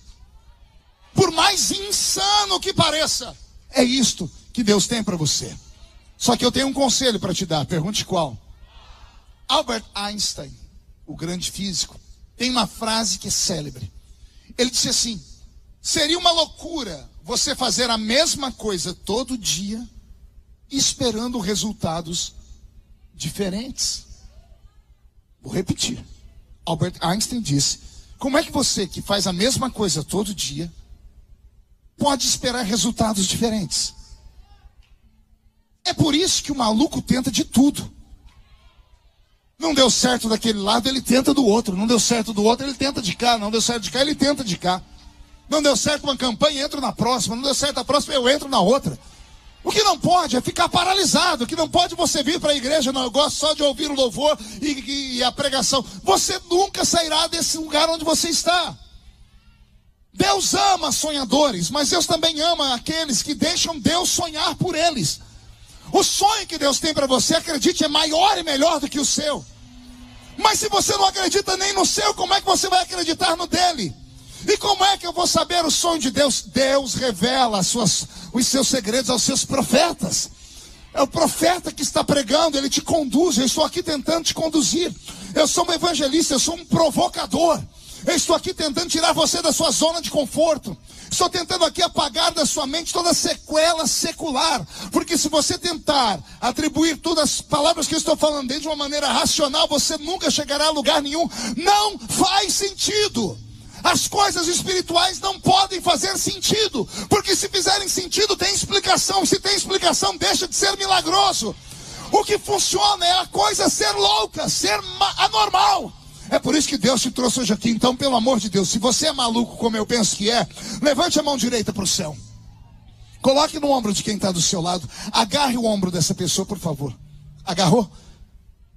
Por mais insano que pareça, é isto que Deus tem para você. Só que eu tenho um conselho para te dar, pergunte qual. Albert Einstein, o grande físico, tem uma frase que é célebre. Ele disse assim: seria uma loucura você fazer a mesma coisa todo dia, esperando resultados diferentes. Vou repetir. Albert Einstein disse: como é que você que faz a mesma coisa todo dia pode esperar resultados diferentes? É por isso que o maluco tenta de tudo. Não deu certo daquele lado, ele tenta do outro. Não deu certo do outro, ele tenta de cá. Não deu certo de cá, ele tenta de cá. Não deu certo uma campanha, entro na próxima. Não deu certo a próxima, eu entro na outra. O que não pode é ficar paralisado. O que não pode é você vir para a igreja. Não, eu gosto só de ouvir o louvor e a pregação. Você nunca sairá desse lugar onde você está. Deus ama sonhadores, mas Deus também ama aqueles que deixam Deus sonhar por eles. O sonho que Deus tem para você, acredite, é maior e melhor do que o seu. Mas se você não acredita nem no seu, como é que você vai acreditar no dele? E como é que eu vou saber o sonho de Deus? Deus revela os seus segredos aos seus profetas. É o profeta que está pregando, ele te conduz. Eu estou aqui tentando te conduzir. Eu sou um evangelista, eu sou um provocador. Eu estou aqui tentando tirar você da sua zona de conforto. Estou tentando aqui apagar da sua mente toda sequela secular. Porque se você tentar atribuir todas as palavras que eu estou falando dentro de uma maneira racional, você nunca chegará a lugar nenhum. Não faz sentido. As coisas espirituais não podem fazer sentido. Porque se fizerem sentido, tem explicação. Se tem explicação, deixa de ser milagroso. O que funciona é a coisa ser louca, ser anormal. É por isso que Deus te trouxe hoje aqui. Então, pelo amor de Deus, se você é maluco como eu penso que é, levante a mão direita para o céu. Coloque no ombro de quem está do seu lado. Agarre o ombro dessa pessoa, por favor. Agarrou?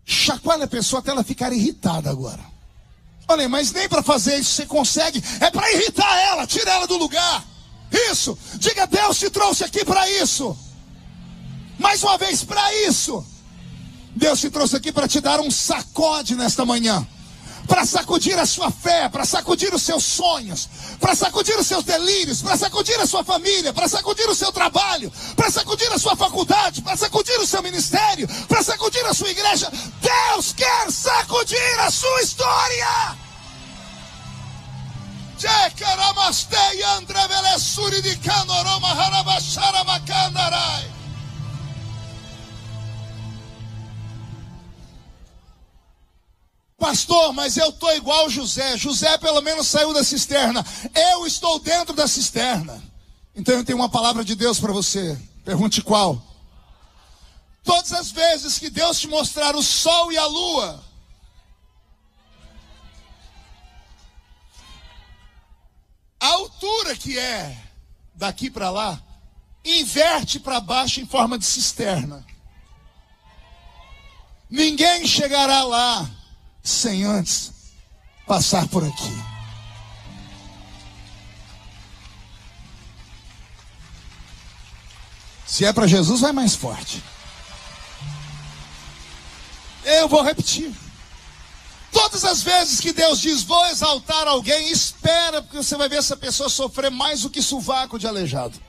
Chacoalhe a pessoa até ela ficar irritada agora. Olha, mas nem para fazer isso você consegue. É para irritar ela, tira ela do lugar. Isso. Diga, Deus te trouxe aqui para isso. Mais uma vez, para isso. Deus te trouxe aqui para te dar um sacode nesta manhã. Para sacudir a sua fé, para sacudir os seus sonhos, para sacudir os seus delírios, para sacudir a sua família, para sacudir o seu trabalho, para sacudir a sua faculdade, para sacudir o seu ministério, para sacudir a sua igreja. Deus quer sacudir a sua história. Pastor, mas eu estou igual José. José pelo menos saiu da cisterna. Eu estou dentro da cisterna. Então eu tenho uma palavra de Deus para você. Pergunte qual. Todas as vezes que Deus te mostrar o sol e a lua, a altura que é daqui para lá, inverte para baixo em forma de cisterna. Ninguém chegará lá sem antes passar por aqui. Se é para Jesus, vai mais forte. Eu vou repetir. Todas as vezes que Deus diz, vou exaltar alguém, espera, porque você vai ver essa pessoa sofrer mais do que sovaco de aleijado.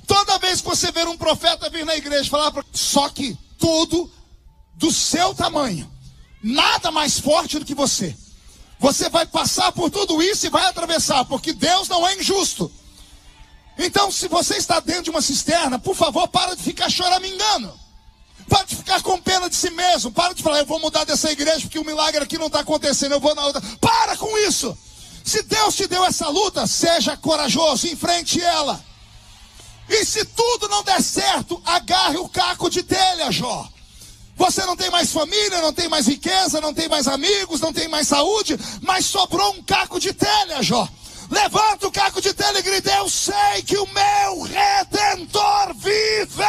Toda vez que você ver um profeta vir na igreja falar, só que tudo do seu tamanho, nada mais forte do que você. Você vai passar por tudo isso e vai atravessar, porque Deus não é injusto. Então, se você está dentro de uma cisterna, por favor, para de ficar choramingando. Para de ficar com pena de si mesmo. Para de falar, eu vou mudar dessa igreja porque o milagre aqui não está acontecendo, eu vou na outra. Para com isso. Se Deus te deu essa luta, seja corajoso, enfrente ela. E se tudo não der certo, agarre o caco de telha, Jó. Você não tem mais família, não tem mais riqueza, não tem mais amigos, não tem mais saúde, mas sobrou um caco de telha, Jó. Levanta o caco de telha e grita, eu sei que o meu Redentor vive.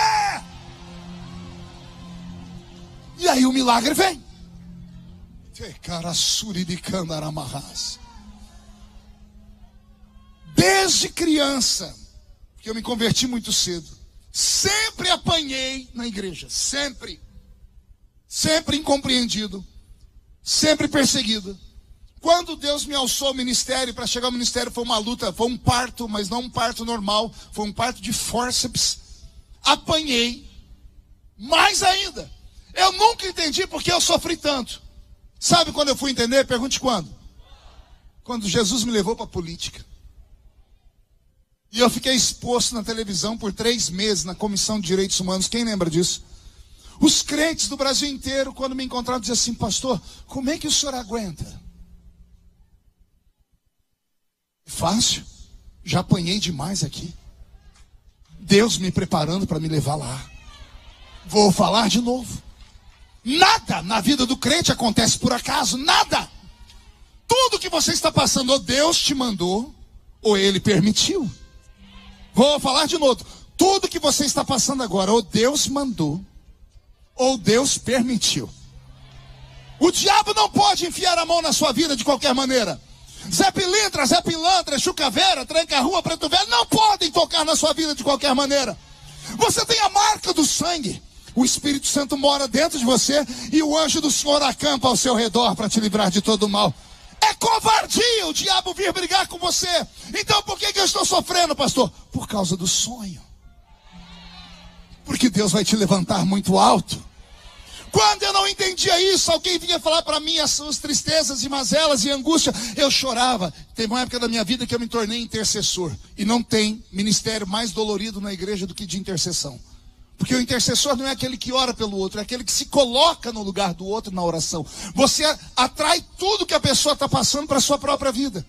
E aí o milagre vem. Desde criança, porque eu me converti muito cedo, sempre apanhei na igreja, sempre incompreendido, sempre perseguido. Quando Deus me alçou ao ministério, para chegar ao ministério foi uma luta, foi um parto, mas não um parto normal, foi um parto de fórceps. Apanhei, mais ainda. Eu nunca entendi porque eu sofri tanto. Sabe quando eu fui entender? Pergunte quando. Quando Jesus me levou para a política. E eu fiquei exposto na televisão por 3 meses, na Comissão de Direitos Humanos. Quem lembra disso? Os crentes do Brasil inteiro, quando me encontraram, diziam assim, pastor, como é que o senhor aguenta? Fácil, já apanhei demais aqui. Deus me preparando para me levar lá. Vou falar de novo. Nada na vida do crente acontece por acaso, nada. Tudo que você está passando, ou Deus te mandou, ou Ele permitiu. Vou falar de novo. Tudo que você está passando agora, ou Deus mandou, ou Deus permitiu. O diabo não pode enfiar a mão na sua vida de qualquer maneira. Zé Pilintra, Zé Pilantra, Chucaveira, Tranca-Rua, Preto Velho, não podem tocar na sua vida de qualquer maneira. Você tem a marca do sangue. O Espírito Santo mora dentro de você e o anjo do Senhor acampa ao seu redor para te livrar de todo o mal. É covardia o diabo vir brigar com você. Então por que eu estou sofrendo, pastor? Por causa do sonho. Porque Deus vai te levantar muito alto. Quando eu não entendia isso, alguém vinha falar para mim as suas tristezas e mazelas e angústia, eu chorava. Teve uma época da minha vida que eu me tornei intercessor. E não tem ministério mais dolorido na igreja do que de intercessão. Porque o intercessor não é aquele que ora pelo outro, é aquele que se coloca no lugar do outro na oração. Você atrai tudo que a pessoa está passando para a sua própria vida.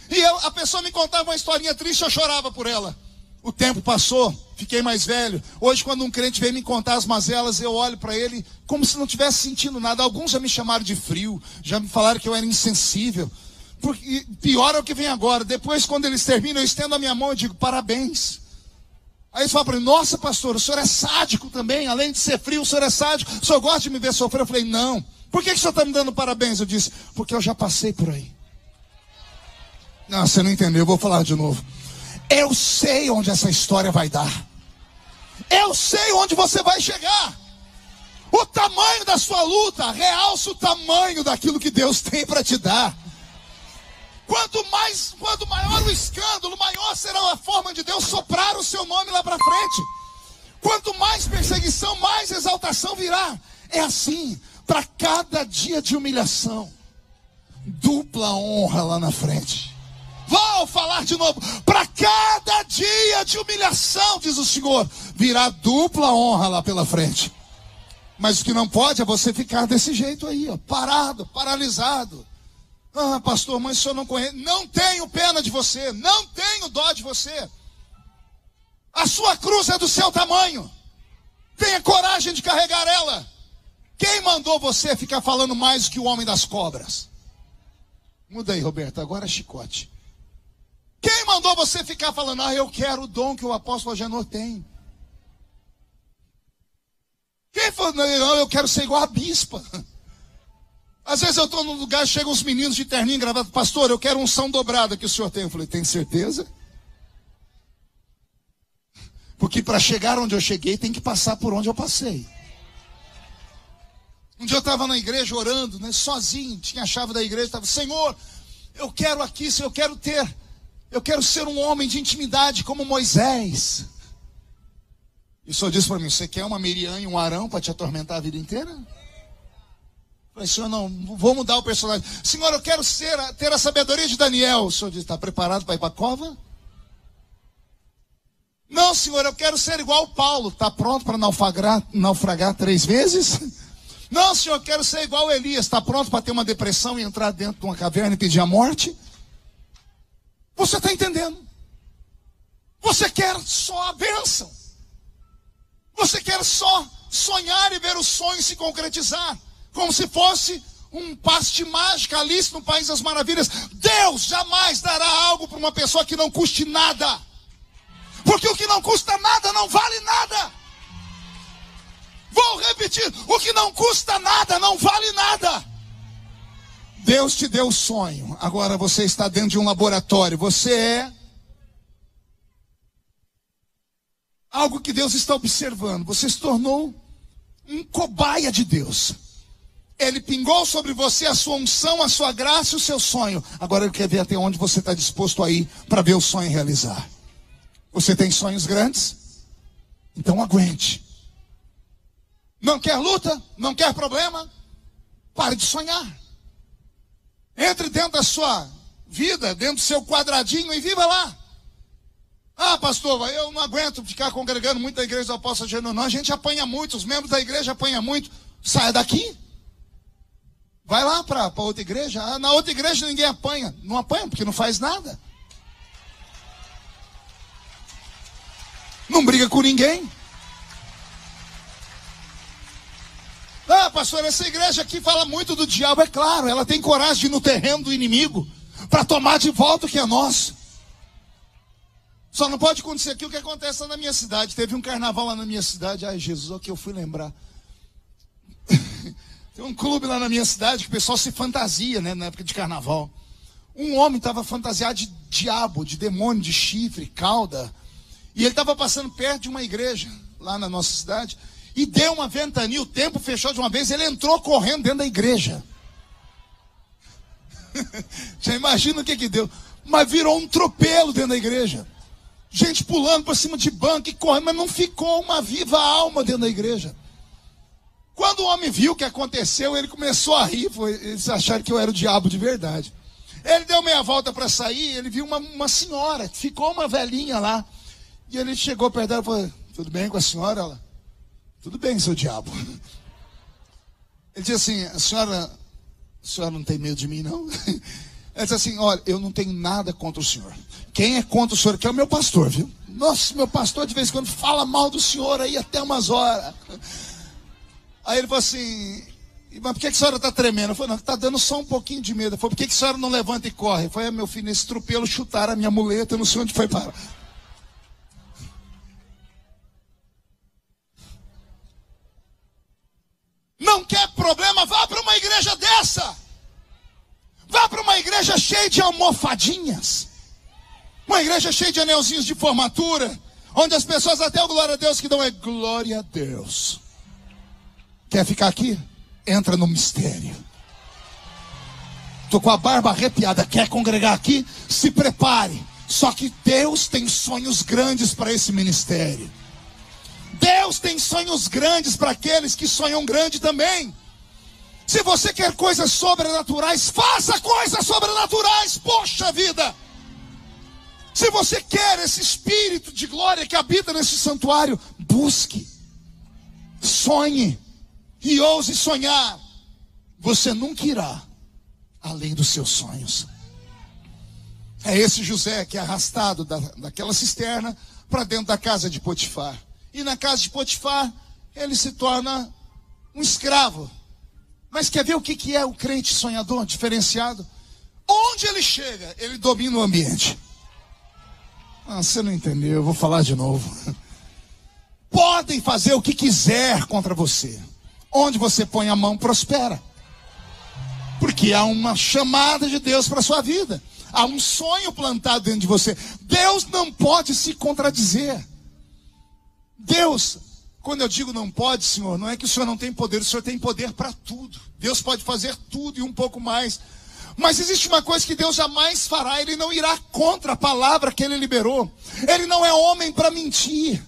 E a pessoa me contava uma historinha triste, eu chorava por ela. O tempo passou, fiquei mais velho. Hoje, quando um crente vem me contar as mazelas, eu olho para ele como se não tivesse sentindo nada. Alguns já me chamaram de frio, já me falaram que eu era insensível. Porque pior é o que vem agora. Depois, quando eles terminam, eu estendo a minha mão e digo, parabéns. Aí eles falam para mim, nossa pastor, o senhor é sádico também, além de ser frio, o senhor é sádico, o senhor gosta de me ver sofrer? Eu falei, não. Por que o senhor está me dando parabéns? Eu disse, porque eu já passei por aí. Não, você não entendeu, eu vou falar de novo. Eu sei onde essa história vai dar. Eu sei onde você vai chegar. O tamanho da sua luta realça o tamanho daquilo que Deus tem para te dar. Quanto maior o escândalo, maior será a forma de Deus soprar o seu nome lá para frente. Quanto mais perseguição, mais exaltação virá. É assim, para cada dia de humilhação, dupla honra lá na frente. Vou falar de novo. Para cada dia de humilhação, diz o Senhor, virá dupla honra lá pela frente. Mas o que não pode é você ficar desse jeito aí, ó, parado, paralisado. Ah, pastor, mas o senhor não conhece. Não tenho pena de você, não tenho dó de você. A sua cruz é do seu tamanho. Tenha coragem de carregar ela. Quem mandou você ficar falando mais do que o homem das cobras? Muda aí, Roberto, agora é chicote. Quem mandou você ficar falando, eu quero o dom que o apóstolo Agenor tem? Quem falou, não, eu quero ser igual a bispa? Às vezes eu estou num lugar, chegam uns meninos de terninho gravado, pastor, eu quero unção dobrada que o senhor tem. Eu falei, tem certeza? Porque para chegar onde eu cheguei, tem que passar por onde eu passei. Um dia eu estava na igreja orando, né, sozinho, tinha a chave da igreja, estava, Senhor, eu quero aqui, eu quero ser um homem de intimidade como Moisés. E o senhor disse para mim, você quer uma Miriam e um Arão para te atormentar a vida inteira? Eu falei, senhor, não, vou mudar o personagem. Senhor, eu quero ter a sabedoria de Daniel. O senhor disse, está preparado para ir para a cova? Não, senhor, eu quero ser igual ao Paulo. Está pronto para naufragar 3 vezes? Não, senhor, eu quero ser igual a Elias. Está pronto para ter uma depressão e entrar dentro de uma caverna e pedir a morte? Você está entendendo? Você quer só a bênção. Você quer só sonhar e ver o sonho se concretizar. Como se fosse um passe de mágica, Alice no País das Maravilhas. Deus jamais dará algo para uma pessoa que não custe nada. Porque o que não custa nada não vale nada. Vou repetir, o que não custa nada não vale nada. Deus te deu o sonho, agora você está dentro de um laboratório. Você é algo que Deus está observando. Você se tornou um cobaia de Deus. Ele pingou sobre você a sua unção, a sua graça e o seu sonho. Agora Ele quer ver até onde você está disposto a ir para ver o sonho realizar. Você tem sonhos grandes? Então aguente. Não quer luta? Não quer problema? Pare de sonhar. Entre dentro da sua vida, dentro do seu quadradinho e viva lá. Ah, pastor, eu não aguento ficar congregando muito na igreja do apóstolo Agenor. Não, a gente apanha muito, os membros da igreja apanham muito. Saia daqui. Vai lá para outra igreja. Ah, na outra igreja ninguém apanha. Não apanha porque não faz nada. Não briga com ninguém. Ah, pastor, essa igreja aqui fala muito do diabo. É claro, ela tem coragem de ir no terreno do inimigo para tomar de volta o que é nosso. Só não pode acontecer aqui o que acontece lá na minha cidade. Teve um carnaval lá na minha cidade. Ai, Jesus, o que eu fui lembrar. Tem um clube lá na minha cidade que o pessoal se fantasia, né, na época de carnaval. Um homem estava fantasiado de diabo, de demônio, de chifre, cauda. E ele estava passando perto de uma igreja lá na nossa cidade. E deu uma ventania, o tempo fechou de uma vez. Ele entrou correndo dentro da igreja. Já imagina o que deu. Mas virou um tropelo dentro da igreja. Gente pulando por cima de banco e correndo, mas não ficou uma viva alma dentro da igreja. Quando o homem viu o que aconteceu, ele começou a rir. Eles acharam que eu era o diabo de verdade. Ele deu meia volta para sair, ele viu uma senhora, ficou uma velhinha lá. E ele chegou perto dela e falou, tudo bem com a senhora? Ela, tudo bem, seu diabo. Ele disse assim, a senhora não tem medo de mim, não? Ele disse assim: olha, eu não tenho nada contra o senhor. Quem é contra o senhor aqui é o meu pastor, viu? Nossa, meu pastor de vez em quando fala mal do senhor aí até umas horas. Aí ele falou assim: mas por que a senhora está tremendo? Eu falei: não, está dando só um pouquinho de medo. Eu falei: por que a senhora não levanta e corre? Eu falei: meu filho, nesse tropelo chutaram a minha muleta, eu não sei onde foi parar. Não quer problema? Vá para uma igreja dessa. Vá para uma igreja cheia de almofadinhas. Uma igreja cheia de anelzinhos de formatura. Onde as pessoas até o glória a Deus que dão é glória a Deus. Quer ficar aqui? Entra no mistério. Estou com a barba arrepiada. Quer congregar aqui? Se prepare. Só que Deus tem sonhos grandes para esse ministério. Deus tem sonhos grandes para aqueles que sonham grande também. Se você quer coisas sobrenaturais, faça coisas sobrenaturais, poxa vida. Se você quer esse espírito de glória que habita nesse santuário, busque, sonhe e ouse sonhar. Você nunca irá além dos seus sonhos. É esse José que é arrastado daquela cisterna para dentro da casa de Potifar. E na casa de Potifar, ele se torna um escravo. Mas quer ver o que é o crente sonhador, diferenciado? Onde ele chega, ele domina o ambiente. Ah, você não entendeu, eu vou falar de novo. Podem fazer o que quiser contra você. Onde você põe a mão, prospera. Porque há uma chamada de Deus para a sua vida. Há um sonho plantado dentro de você. Deus não pode se contradizer. Deus, quando eu digo não pode, Senhor, não é que o Senhor não tem poder, o Senhor tem poder para tudo. Deus pode fazer tudo e um pouco mais. Mas existe uma coisa que Deus jamais fará: Ele não irá contra a palavra que Ele liberou. Ele não é homem para mentir.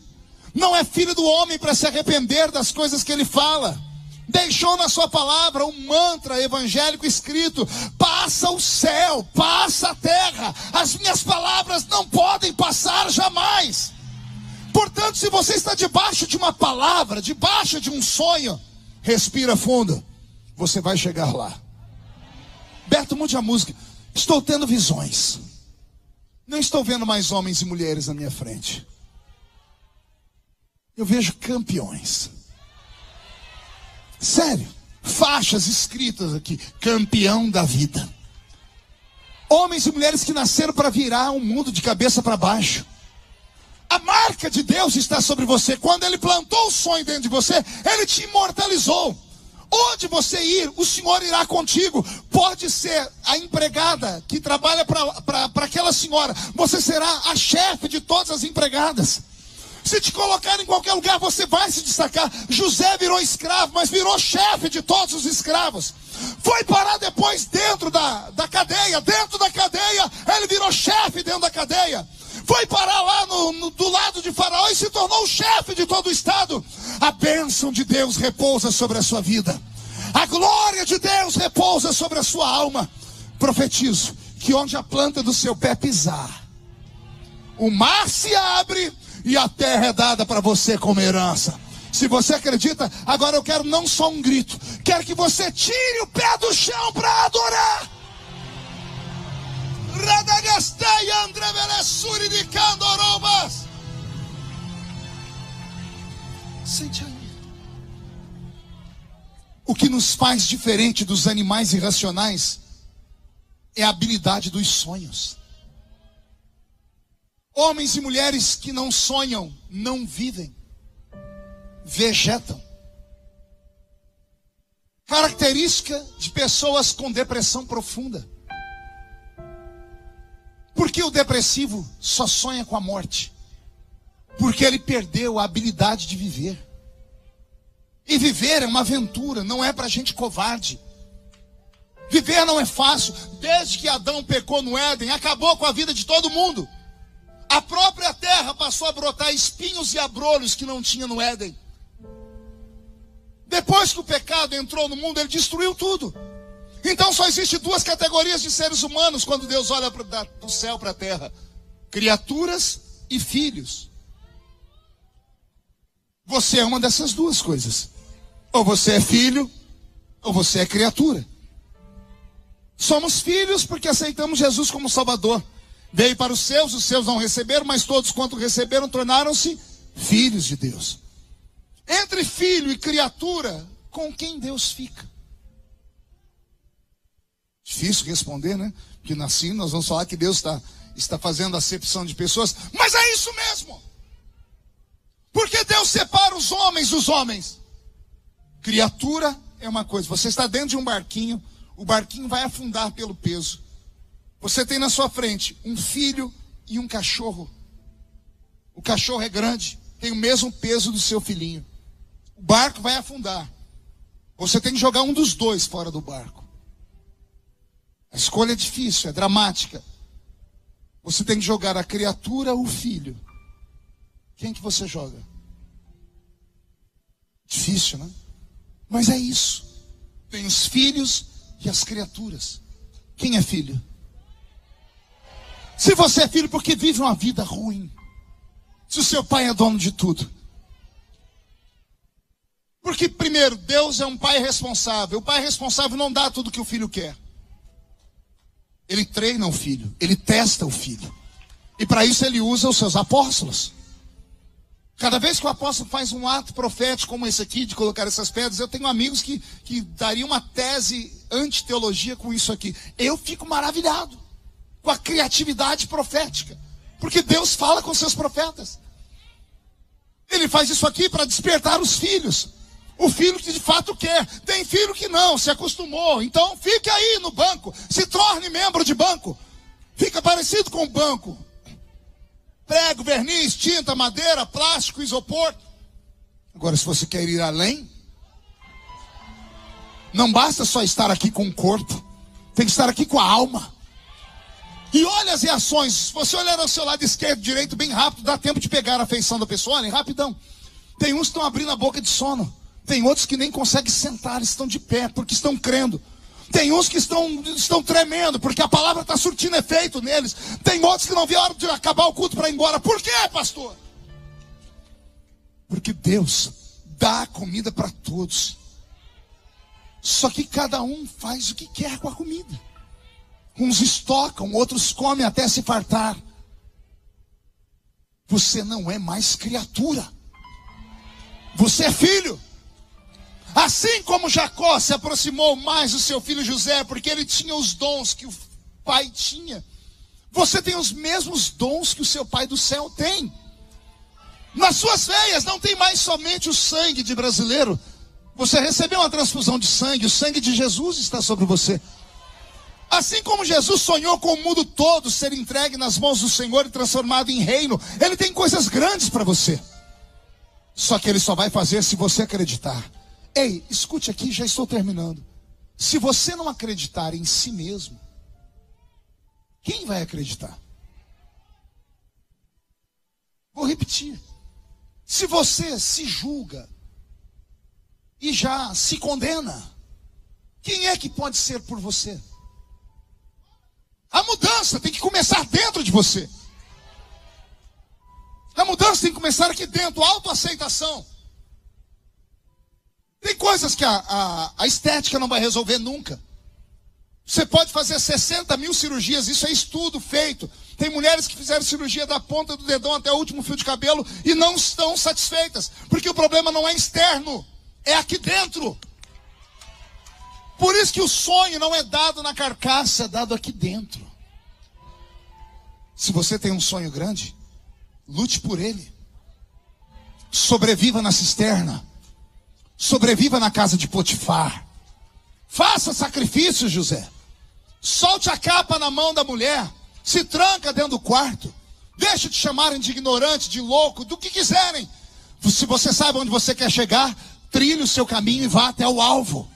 Não é filho do homem para se arrepender das coisas que Ele fala. Deixou na sua palavra um mantra evangélico escrito: passa o céu, passa a terra, as minhas palavras não podem passar jamais. Portanto, se você está debaixo de uma palavra, debaixo de um sonho, respira fundo, você vai chegar lá. Beto, mude a música. Estou tendo visões. Não estou vendo mais homens e mulheres na minha frente. Eu vejo campeões. Sério, faixas escritas aqui: campeão da vida. Homens e mulheres que nasceram para virar o mundo de cabeça para baixo. A marca de Deus está sobre você. Quando Ele plantou o sonho dentro de você, Ele te imortalizou. Onde você ir, o Senhor irá contigo. Pode ser a empregada que trabalha para aquela senhora. Você será a chefe de todas as empregadas. Se te colocar em qualquer lugar, você vai se destacar. José virou escravo, mas virou chefe de todos os escravos. Foi parar depois dentro da cadeia. Dentro da cadeia, ele virou chefe dentro da cadeia. Foi parar lá do lado de Faraó e se tornou o chefe de todo o estado. A bênção de Deus repousa sobre a sua vida. A glória de Deus repousa sobre a sua alma. Profetizo que onde a planta do seu pé pisar, o mar se abre e a terra é dada para você como herança. Se você acredita, agora eu quero não só um grito, quero que você tire o pé do chão para adorar. Sente aí. O que nos faz diferente dos animais irracionais é a habilidade dos sonhos. Homens e mulheres que não sonham, não vivem, vegetam. Característica de pessoas com depressão profunda. Porque o depressivo só sonha com a morte? Porque ele perdeu a habilidade de viver. E viver é uma aventura, não é para gente covarde. Viver não é fácil. Desde que Adão pecou no Éden, acabou com a vida de todo mundo. A própria terra passou a brotar espinhos e abrolhos que não tinha no Éden. Depois que o pecado entrou no mundo, ele destruiu tudo. Então só existe duas categorias de seres humanos quando Deus olha do céu para a terra: criaturas e filhos. Você é uma dessas duas coisas. Ou você é filho, ou você é criatura. Somos filhos porque aceitamos Jesus como Salvador. Veio para os seus não receberam, mas todos quanto receberam tornaram-se filhos de Deus. Entre filho e criatura, com quem Deus fica? Difícil responder, né? Porque assim nós vamos falar que Deus está fazendo acepção de pessoas, mas é isso mesmo. Porque Deus separa os homens dos homens. Criatura é uma coisa, você está dentro de um barquinho, o barquinho vai afundar pelo peso. Você tem na sua frente um filho e um cachorro. O cachorro é grande, tem o mesmo peso do seu filhinho. O barco vai afundar. Você tem que jogar um dos dois fora do barco. A escolha é difícil, é dramática. Você tem que jogar a criatura ou o filho. Quem que você joga? Difícil, né? Mas é isso. Tem os filhos e as criaturas. Quem é filho? Se você é filho porque vive uma vida ruim. Se o seu pai é dono de tudo. Porque, primeiro, Deus é um pai responsável. O pai responsável não dá tudo que o filho quer. Ele treina o filho, ele testa o filho. E para isso ele usa os seus apóstolos. Cada vez que o apóstolo faz um ato profético como esse aqui, de colocar essas pedras, eu tenho amigos que dariam uma tese anti-teologia com isso aqui. Eu fico maravilhado com a criatividade profética. Porque Deus fala com seus profetas. Ele faz isso aqui para despertar os filhos. O filho que de fato quer. Tem filho que não, se acostumou. Então fique aí no banco. Se torne membro de banco. Fica parecido com o banco. Prego, verniz, tinta, madeira, plástico, isopor. Agora, se você quer ir além, não basta só estar aqui com o corpo. Tem que estar aqui com a alma. E olha as reações. Se você olhar ao seu lado esquerdo, direito, bem rápido, dá tempo de pegar a feição da pessoa. Olhem, rapidão. Tem uns que estão abrindo a boca de sono. Tem outros que nem conseguem sentar, estão de pé, porque estão crendo. Tem uns que estão tremendo, porque a palavra está surtindo efeito neles. Tem outros que não vê a hora de acabar o culto para ir embora. Por quê, pastor? Porque Deus dá comida para todos. Só que cada um faz o que quer com a comida. Uns estocam, outros comem até se fartar. Você não é mais criatura. Você é filho. Assim como Jacó se aproximou mais do seu filho José, porque ele tinha os dons que o pai tinha, você tem os mesmos dons que o seu pai do céu tem. Nas suas veias não tem mais somente o sangue de brasileiro. Você recebeu uma transfusão de sangue, o sangue de Jesus está sobre você. Assim como Jesus sonhou com o mundo todo ser entregue nas mãos do Senhor e transformado em reino, Ele tem coisas grandes para você. Só que Ele só vai fazer se você acreditar. Ei, escute aqui, já estou terminando. Se você não acreditar em si mesmo, quem vai acreditar? Vou repetir. Se você se julga e já se condena, quem é que pode ser por você? A mudança tem que começar dentro de você. A mudança tem que começar aqui dentro, autoaceitação. Tem coisas que a estética não vai resolver nunca. Você pode fazer 60 mil cirurgias, isso é estudo feito. Tem mulheres que fizeram cirurgia da ponta do dedão até o último fio de cabelo e não estão satisfeitas. Porque o problema não é externo, é aqui dentro. Por isso que o sonho não é dado na carcaça, é dado aqui dentro. Se você tem um sonho grande, lute por ele. Sobreviva na cisterna. Sobreviva na casa de Potifar. Faça sacrifício, José. Solte a capa na mão da mulher. Se tranca dentro do quarto. Deixe de chamarem de ignorante, de louco, do que quiserem. Se você sabe onde você quer chegar, trilhe o seu caminho e vá até o alvo.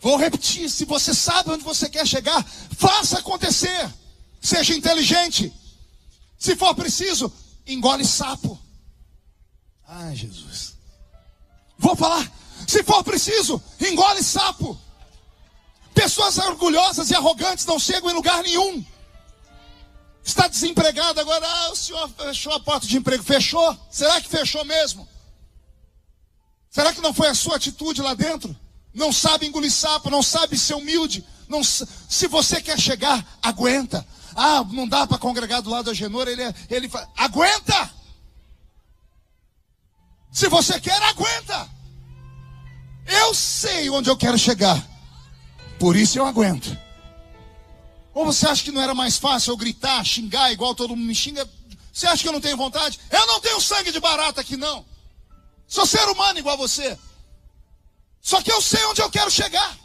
Vou repetir, se você sabe onde você quer chegar, faça acontecer. Seja inteligente. Se for preciso, engole sapo. Ai, Jesus. Vou falar, se for preciso, engole sapo. Pessoas orgulhosas e arrogantes não chegam em lugar nenhum. Está desempregado agora, o senhor fechou a porta de emprego. Fechou? Será que fechou mesmo? Será que não foi a sua atitude lá dentro? Não sabe engolir sapo, não sabe ser humilde, Não, se você quer chegar, aguenta. Ah, não dá para congregar do lado da Agenor, ele fala, aguenta! Se você quer, aguenta! Eu sei onde eu quero chegar, por isso eu aguento. Ou você acha que não era mais fácil eu gritar, xingar, igual todo mundo me xinga? Você acha que eu não tenho vontade? Eu não tenho sangue de barata aqui não. Sou ser humano igual você. Só que eu sei onde eu quero chegar.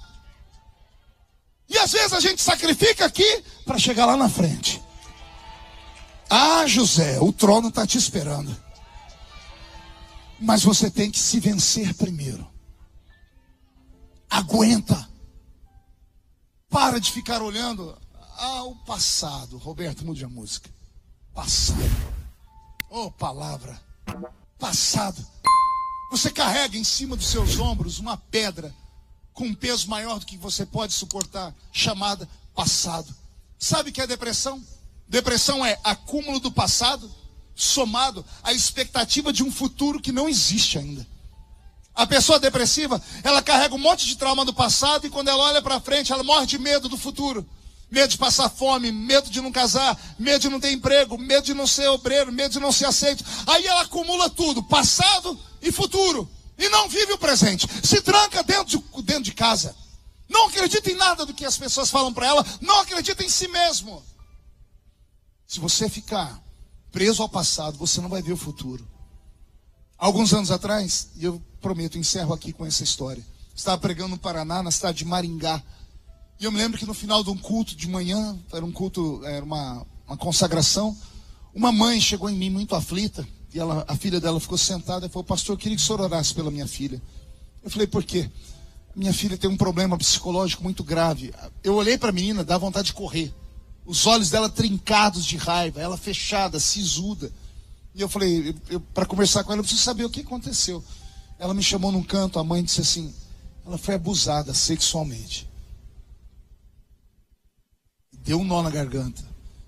E às vezes a gente sacrifica aqui para chegar lá na frente. Ah, José, o trono está te esperando. Mas você tem que se vencer primeiro. Aguenta. Para de ficar olhando ao passado. Roberto, mude a música. Passado. Oh, palavra. Passado. Você carrega em cima dos seus ombros uma pedra com um peso maior do que você pode suportar, chamada passado. Sabe o que é depressão? Depressão é acúmulo do passado somado à expectativa de um futuro que não existe ainda. A pessoa depressiva, ela carrega um monte de trauma do passado e quando ela olha para frente, ela morre de medo do futuro. Medo de passar fome, medo de não casar, medo de não ter emprego, medo de não ser obreiro, medo de não ser aceito. Aí ela acumula tudo, passado e futuro. E não vive o presente. Se tranca dentro de casa. Não acredita em nada do que as pessoas falam para ela. Não acredita em si mesmo. Se você ficar preso ao passado, você não vai ver o futuro. Alguns anos atrás, e eu prometo, encerro aqui com essa história. Estava pregando no Paraná, na cidade de Maringá. E eu me lembro que no final de um culto de manhã, era um culto, era uma consagração, uma mãe chegou em mim muito aflita, e a filha dela ficou sentada e falou, pastor, eu queria que o senhor orasse pela minha filha. Eu falei, por quê? Minha filha tem um problema psicológico muito grave. Eu olhei para a menina, dá vontade de correr. Os olhos dela trincados de raiva, ela fechada, sisuda. E eu falei, para conversar com ela, eu preciso saber o que aconteceu. Ela me chamou num canto, a mãe disse assim, ela foi abusada sexualmente. Deu um nó na garganta.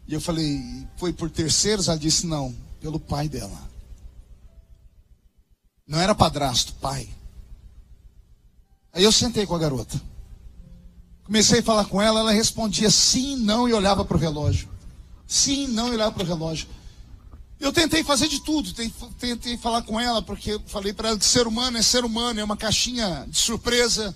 E eu falei, foi por terceiros? Ela disse, não, pelo pai dela. Não era padrasto, pai. Aí eu sentei com a garota. Comecei a falar com ela, ela respondia sim, não, e olhava para o relógio. Sim, não, e olhava para o relógio. Eu tentei fazer de tudo, tentei falar com ela, porque eu falei para ela que ser humano, é uma caixinha de surpresa.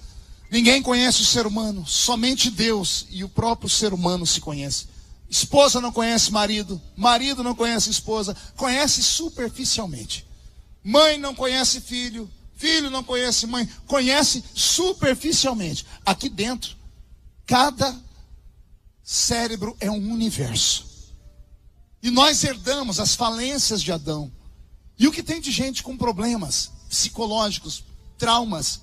Ninguém conhece o ser humano, somente Deus e o próprio ser humano se conhece. Esposa não conhece marido, marido não conhece esposa, conhece superficialmente. Mãe não conhece filho, filho não conhece mãe, conhece superficialmente. Aqui dentro, cada cérebro é um universo. E nós herdamos as falências de Adão. E o que tem de gente com problemas psicológicos, traumas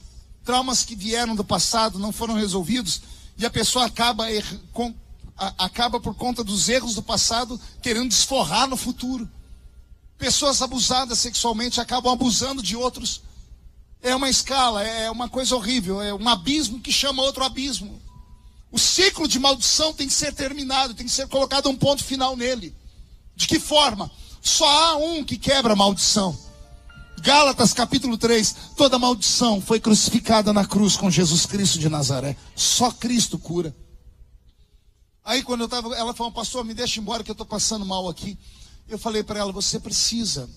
que vieram do passado, não foram resolvidos, e a pessoa acaba por conta dos erros do passado, querendo desforrar no futuro. Pessoas abusadas sexualmente acabam abusando de outros. É uma escala, é uma coisa horrível, é um abismo que chama outro abismo. O ciclo de maldição tem que ser terminado, tem que ser colocado um ponto final nele. De que forma? Só há um que quebra a maldição. Gálatas capítulo 3, toda maldição foi crucificada na cruz com Jesus Cristo de Nazaré. Só Cristo cura. Aí quando ela falou, pastor, me deixa embora que eu estou passando mal aqui. Eu falei para ela, você precisa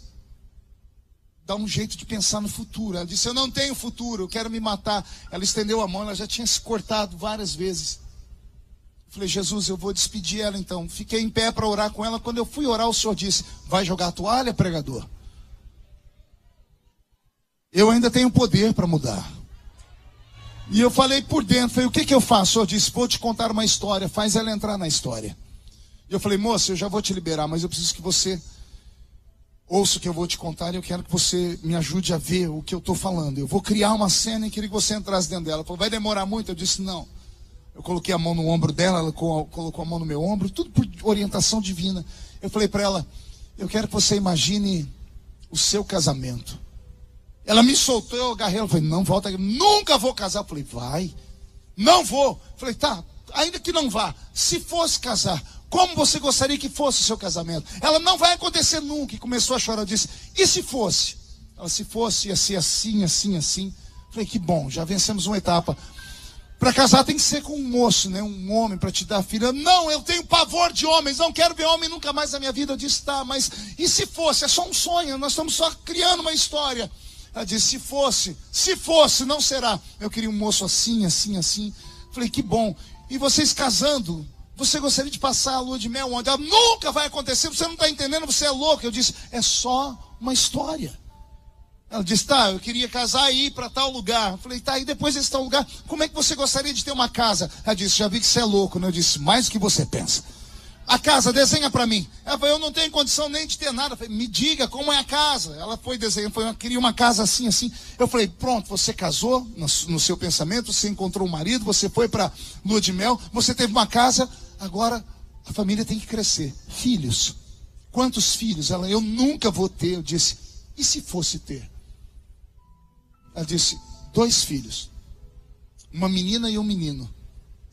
dar um jeito de pensar no futuro. Ela disse, eu não tenho futuro, eu quero me matar. Ela estendeu a mão, ela já tinha se cortado várias vezes. Eu falei, Jesus, eu vou despedir ela então. Fiquei em pé para orar com ela. Quando eu fui orar, o Senhor disse, vai jogar a toalha, pregador? Eu ainda tenho poder para mudar. E eu falei por dentro, falei, o que eu faço? O Senhor disse, vou te contar uma história, faz ela entrar na história. E eu falei, moça, eu já vou te liberar, mas eu preciso que você ouça o que eu vou te contar e eu quero que você me ajude a ver o que eu estou falando. Eu vou criar uma cena e queria que você entrasse dentro dela. Ela falou, vai demorar muito? Eu disse, não. Eu coloquei a mão no ombro dela, ela colocou a mão no meu ombro, tudo por orientação divina. Eu falei para ela, eu quero que você imagine o seu casamento. Ela me soltou, eu agarrei ela, falei, não volta aqui, nunca vou casar. Eu falei, vai, não vou. Eu falei, tá, ainda que não vá, se fosse casar, como você gostaria que fosse o seu casamento? Ela, não vai acontecer nunca. E começou a chorar, eu disse, e se fosse? Ela, se fosse, ia ser assim, assim, assim. Eu falei, que bom, já vencemos uma etapa. Para casar tem que ser com um moço, né? Um homem para te dar filho. Não, eu tenho pavor de homens, não quero ver homem nunca mais na minha vida. Eu disse, tá, mas e se fosse? É só um sonho, nós estamos só criando uma história. Ela disse, se fosse, não será. Eu queria um moço assim, assim, assim. Falei, que bom. E vocês casando, você gostaria de passar a lua de mel onde? Ela, nunca vai acontecer, você não está entendendo, você é louco. Eu disse, é só uma história. Ela disse, tá, eu queria casar e ir para tal lugar. Eu falei, tá, e depois desse tal lugar, como é que você gostaria de ter uma casa? Ela disse, já vi que você é louco, né? Eu disse, mais do que você pensa. A casa, desenha para mim. Ela falou, eu não tenho condição nem de ter nada. Eu falei, me diga como é a casa. Ela foi desenhando, eu queria uma casa assim, assim. Eu falei, pronto, você casou no seu pensamento, você encontrou um marido, você foi para lua de mel, você teve uma casa, agora a família tem que crescer. Filhos. Quantos filhos? Ela, eu nunca vou ter. Eu disse, e se fosse ter? Ela disse, 2 filhos. Uma menina e um menino.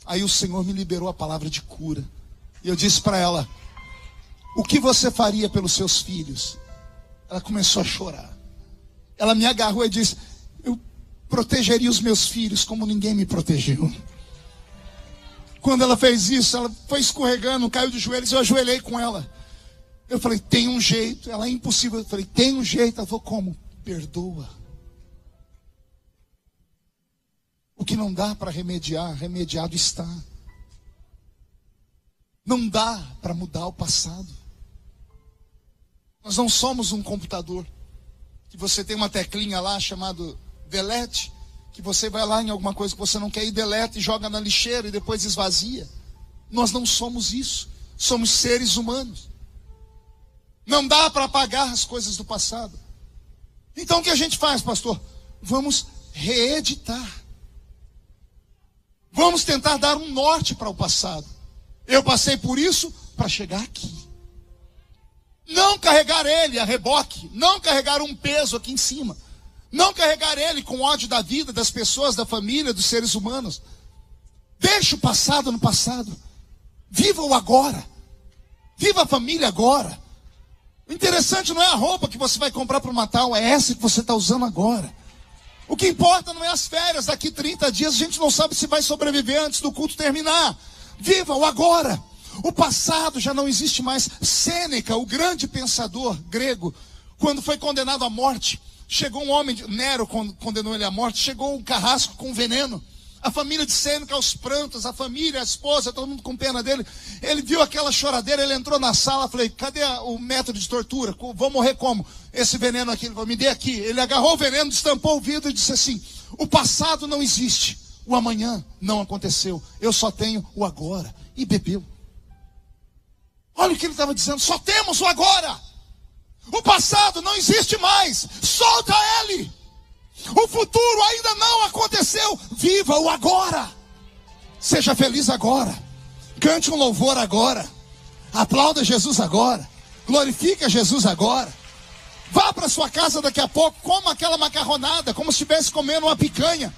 Aí o Senhor me liberou a palavra de cura. E eu disse para ela, o que você faria pelos seus filhos? Ela começou a chorar. Ela me agarrou e disse, eu protegeria os meus filhos como ninguém me protegeu. Quando ela fez isso, ela foi escorregando, caiu de joelhos, eu ajoelhei com ela. Eu falei, tem um jeito. Ela, é impossível. Eu falei, tem um jeito. Ela falou, como? Perdoa. O que não dá para remediar, remediado está. Não dá para mudar o passado. Nós não somos um computador que você tem uma teclinha lá chamada delete, que você vai lá em alguma coisa que você não quer e deleta e joga na lixeira e depois esvazia. Nós não somos isso. Somos seres humanos. Não dá para apagar as coisas do passado. Então o que a gente faz, pastor? Vamos reeditar. Vamos tentar dar um norte para o passado. Eu passei por isso para chegar aqui. Não carregar ele a reboque. Não carregar um peso aqui em cima. Não carregar ele com ódio da vida, das pessoas, da família, dos seres humanos. Deixa o passado no passado. Viva o agora. Viva a família agora. O interessante não é a roupa que você vai comprar para o Natal, é essa que você está usando agora. O que importa não é as férias, daqui 30 dias a gente não sabe se vai sobreviver antes do culto terminar. Viva o agora. O passado já não existe mais. Sêneca, o grande pensador grego, quando foi condenado à morte, chegou um homem, Nero condenou ele à morte, chegou um carrasco com veneno. A família de Sêneca aos prantos, a família, a esposa, todo mundo com pena dele. Ele viu aquela choradeira, ele entrou na sala, falei, cadê o método de tortura? Vou morrer como? Esse veneno aqui, ele falou, me dê aqui. Ele agarrou o veneno, destampou o vidro e disse assim, o passado não existe, o amanhã não aconteceu, eu só tenho o agora. E bebeu. Olha o que ele estava dizendo, só temos o agora. O passado não existe mais, solta ele. O futuro ainda não aconteceu. Viva o agora. Seja feliz agora. Cante um louvor agora. Aplauda Jesus agora. Glorifica Jesus agora. Vá para sua casa daqui a pouco. Coma aquela macarronada como se estivesse comendo uma picanha.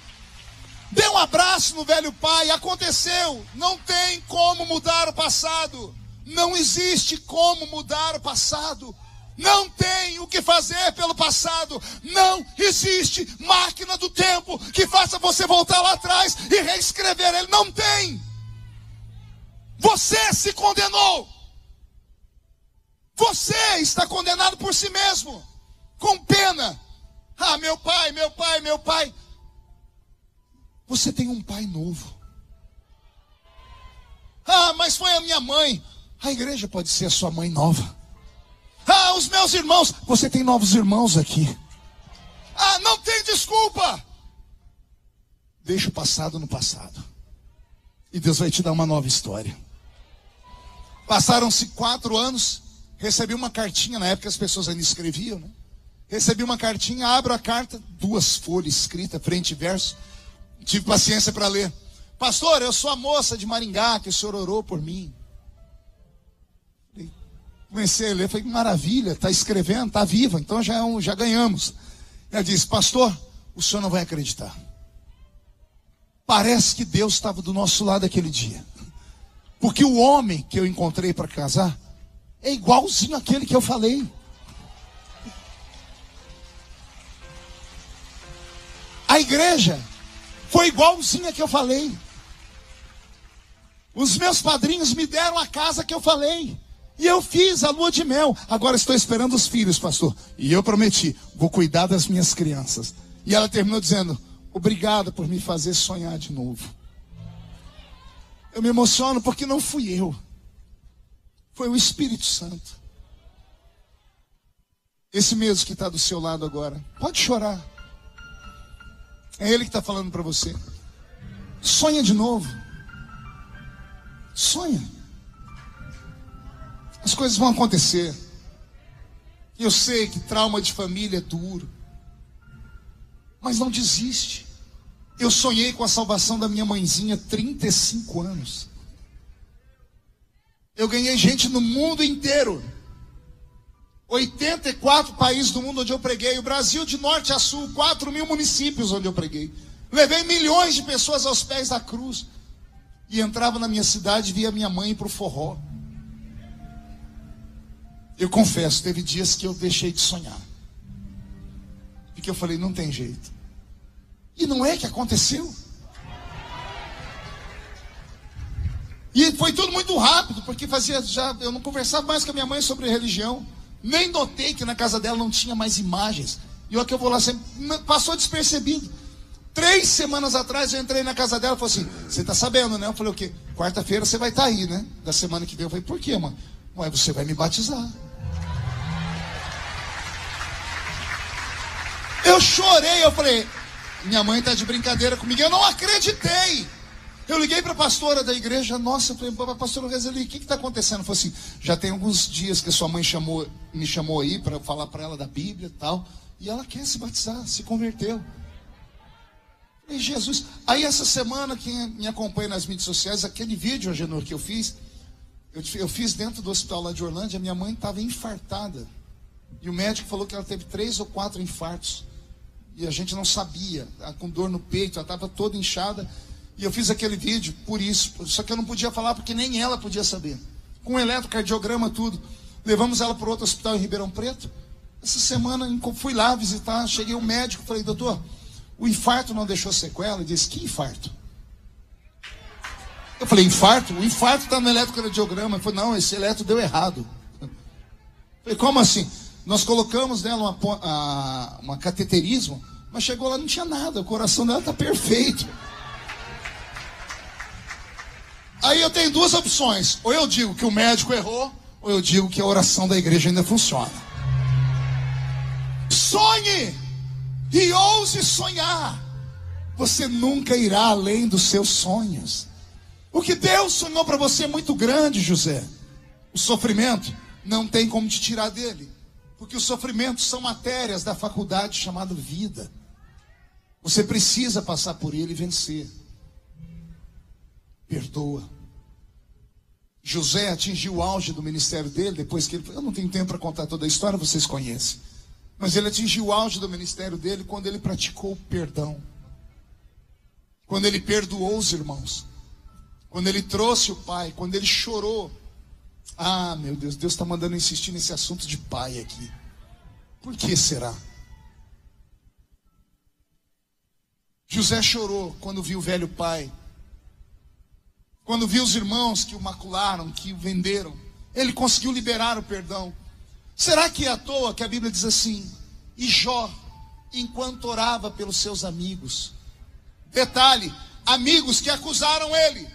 Dê um abraço no velho pai. Aconteceu. Não tem como mudar o passado. Não existe como mudar o passado. Não tem o que fazer pelo passado. Não existe máquina do tempo que faça você voltar lá atrás e reescrever ele. Não tem. Você se condenou. Você está condenado por si mesmo. Com pena. Ah, meu pai, meu pai, meu pai. Você tem um pai novo. Ah, mas foi a minha mãe. A igreja pode ser a sua mãe nova. Ah, os meus irmãos. Você tem novos irmãos aqui. Ah, não tem desculpa. Deixa o passado no passado. E Deus vai te dar uma nova história. Passaram-se 4 anos. Recebi uma cartinha. Na época as pessoas ainda escreviam, né? Recebi uma cartinha. Abro a carta. 2 folhas escritas, frente e verso. Tive paciência para ler. Pastor, eu sou a moça de Maringá que o senhor orou por mim. Comecei a ler, falei, que maravilha, está escrevendo, está viva, então já ganhamos. Ela disse, pastor, o senhor não vai acreditar. Parece que Deus estava do nosso lado aquele dia. Porque o homem que eu encontrei para casar é igualzinho àquele que eu falei. A igreja Foi igualzinho a que eu falei. Os meus padrinhos me deram a casa que eu falei. E eu fiz a lua de mel. Agora estou esperando os filhos, pastor. E eu prometi, vou cuidar das minhas crianças. E ela terminou dizendo, obrigado por me fazer sonhar de novo. Eu me emociono porque não fui eu. Foi o Espírito Santo. Esse mesmo que está do seu lado agora, pode chorar. É Ele que está falando para você. Sonha de novo. Sonha. As coisas vão acontecer. Eu sei que trauma de família é duro. Mas não desiste. Eu sonhei com a salvação da minha mãezinha 35 anos. Eu ganhei gente no mundo inteiro. 84 países do mundo onde eu preguei. O Brasil de norte a sul, 4.000 municípios onde eu preguei. Levei milhões de pessoas aos pés da cruz. E entrava na minha cidade e via minha mãe para o forró. Eu confesso, teve dias que eu deixei de sonhar. Porque eu falei, não tem jeito. E não é que aconteceu. E foi tudo muito rápido, porque eu não conversava mais com a minha mãe sobre religião. Nem notei que na casa dela não tinha mais imagens. E olha que eu vou lá sempre, passou despercebido. 3 semanas atrás eu entrei na casa dela e falei assim, você tá sabendo, né? Eu falei, o quê? Quarta-feira você vai estar aí, né? Da semana que vem. Eu falei, por quê, mãe? Ué, você vai me batizar. Eu chorei, eu falei, minha mãe tá de brincadeira comigo. Eu não acreditei. Eu liguei para a pastora da igreja, nossa, eu falei, pastora Rezeli, o que está acontecendo? Eu falei assim, já tem alguns dias que a sua mãe me chamou aí para falar para ela da Bíblia e tal, e ela quer se batizar, se converteu. E Jesus, aí essa semana, quem me acompanha nas mídias sociais, aquele vídeo, Agenor, que eu fiz dentro do hospital lá de Orlândia, minha mãe estava infartada, e o médico falou que ela teve 3 ou 4 infartos, e a gente não sabia, com dor no peito, ela estava toda inchada. E eu fiz aquele vídeo por isso, só que eu não podia falar porque nem ela podia saber. Com eletrocardiograma, tudo. Levamos ela para outro hospital em Ribeirão Preto. Essa semana fui lá visitar, cheguei o médico, falei, doutor, o infarto não deixou sequela? Ele disse, que infarto? Eu falei, infarto? O infarto está no eletrocardiograma. Ele falou, não, esse eletro deu errado. Eu falei, como assim? Nós colocamos nela uma cateterismo, mas chegou lá, não tinha nada, o coração dela está perfeito. Aí eu tenho 2 opções. Ou eu digo que o médico errou, ou eu digo que a oração da igreja ainda funciona. Sonhe e ouse sonhar. Você nunca irá além dos seus sonhos. O que Deus sonhou para você é muito grande, José. O sofrimento não tem como te tirar dele. Porque os sofrimentos são matérias da faculdade chamada vida. Você precisa passar por ele e vencer. Perdoa. José atingiu o auge do ministério dele, depois que ele... Eu não tenho tempo para contar toda a história, vocês conhecem. Mas ele atingiu o auge do ministério dele quando ele praticou o perdão. Quando ele perdoou os irmãos. Quando ele trouxe o pai, quando ele chorou. Ah, meu Deus, Deus está mandando insistir nesse assunto de pai aqui. Por que será? José chorou quando viu o velho pai. Quando viu os irmãos que o macularam, que o venderam. Ele conseguiu liberar o perdão. Será que é à toa que a Bíblia diz assim? E Jó, enquanto orava pelos seus amigos. Detalhe, amigos que acusaram ele.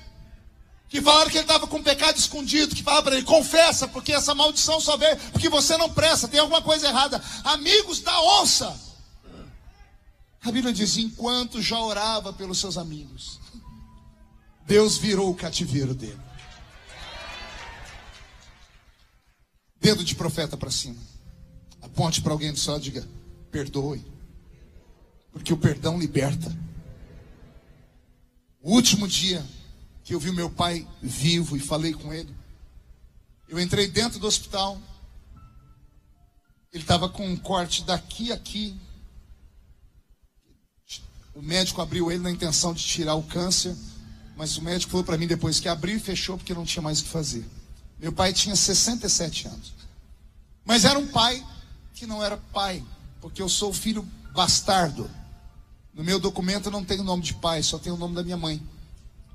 Que falaram que ele estava com um pecado escondido. Que falaram para ele, confessa, porque essa maldição só veio porque você não presta, tem alguma coisa errada. Amigos da onça. A Bíblia diz, enquanto Jó orava pelos seus amigos, Deus virou o cativeiro dele. Dedo de profeta para cima. Aponte para alguém do céu e diga, perdoe. Porque o perdão liberta. O último dia que eu vi meu pai vivo e falei com ele, eu entrei dentro do hospital. Ele estava com um corte daqui a aqui. O médico abriu ele na intenção de tirar o câncer. Mas o médico falou para mim depois que abriu e fechou porque não tinha mais o que fazer. Meu pai tinha 67 anos. Mas era um pai que não era pai, porque eu sou filho bastardo. No meu documento não tem o nome de pai, só tem o nome da minha mãe.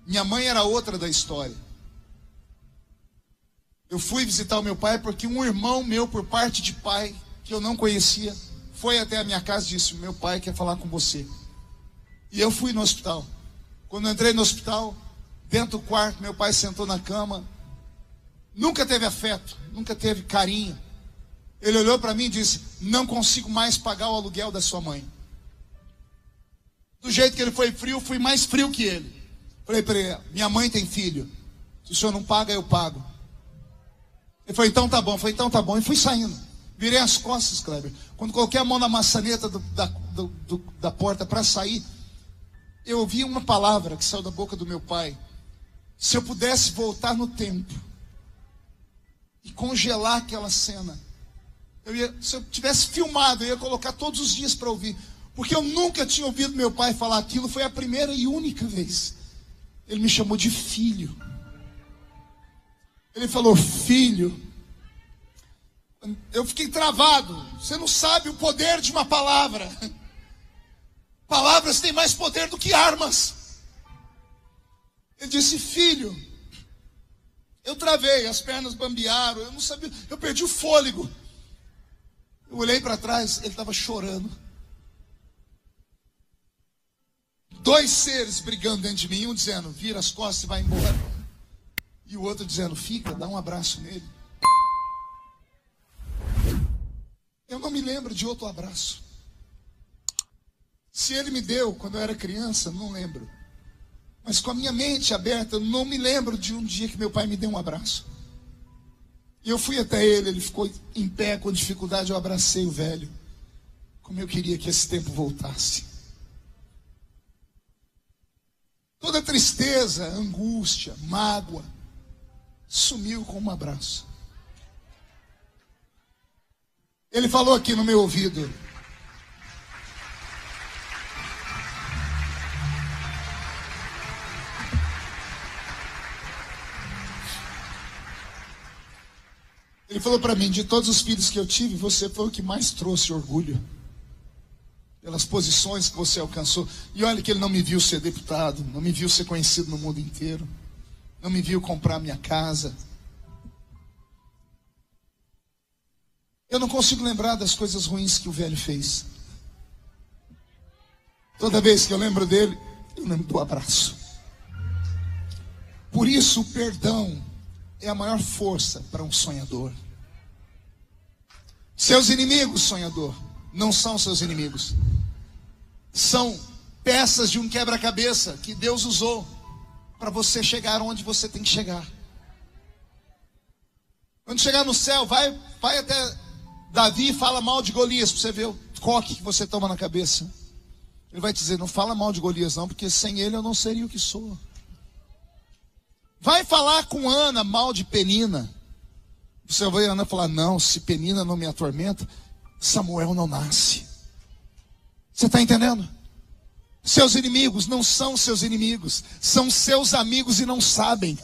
Minha mãe era outra da história. Eu fui visitar o meu pai porque um irmão meu, por parte de pai, que eu não conhecia, foi até a minha casa e disse: meu pai quer falar com você. E eu fui no hospital. Quando eu entrei no hospital, dentro do quarto, meu pai sentou na cama. Nunca teve afeto, nunca teve carinho. Ele olhou para mim e disse: não consigo mais pagar o aluguel da sua mãe. Do jeito que ele foi frio, fui mais frio que ele. Falei para ele: minha mãe tem filho, se o senhor não paga, eu pago. Ele falou: então tá bom. Eu falei: então tá bom. E fui saindo. Virei as costas, Kleber. Quando coloquei a mão na maçaneta da porta para sair, eu ouvi uma palavra que saiu da boca do meu pai. Se eu pudesse voltar no tempo e congelar aquela cena, se eu tivesse filmado, eu ia colocar todos os dias para ouvir. Porque eu nunca tinha ouvido meu pai falar aquilo. Foi a primeira e única vez. Ele me chamou de filho. Ele falou: filho. Eu fiquei travado. Você não sabe o poder de uma palavra. Palavras têm mais poder do que armas. Ele disse: filho. Eu travei, as pernas bambearam, eu não sabia, eu perdi o fôlego. Eu olhei para trás, ele estava chorando. Dois seres brigando dentro de mim, um dizendo: vira as costas e vai embora. E o outro dizendo: fica, dá um abraço nele. Eu não me lembro de outro abraço. Se ele me deu quando eu era criança, não lembro. Mas com a minha mente aberta, eu não me lembro de um dia que meu pai me deu um abraço. E eu fui até ele, ele ficou em pé com dificuldade, eu abracei o velho. Como eu queria que esse tempo voltasse. Toda tristeza, angústia, mágoa, sumiu com um abraço. Ele falou aqui no meu ouvido: ele falou para mim: de todos os filhos que eu tive, você foi o que mais trouxe orgulho. Pelas posições que você alcançou. E olha que ele não me viu ser deputado, não me viu ser conhecido no mundo inteiro, não me viu comprar minha casa. Eu não consigo lembrar das coisas ruins que o velho fez. Toda vez que eu lembro dele, eu lembro do abraço. Por isso o perdão é a maior força para um sonhador. Seus inimigos, sonhador, não são seus inimigos. São peças de um quebra-cabeça que Deus usou para você chegar onde você tem que chegar. Quando chegar no céu, vai até Davi e fala mal de Golias, para você ver o coque que você toma na cabeça. Ele vai te dizer: não fala mal de Golias não, porque sem ele eu não seria o que sou. Vai falar com Ana mal de Penina. Você vai Ana falar: não, se Penina não me atormenta, Samuel não nasce. Você está entendendo? Seus inimigos não são seus inimigos, são seus amigos e não sabem.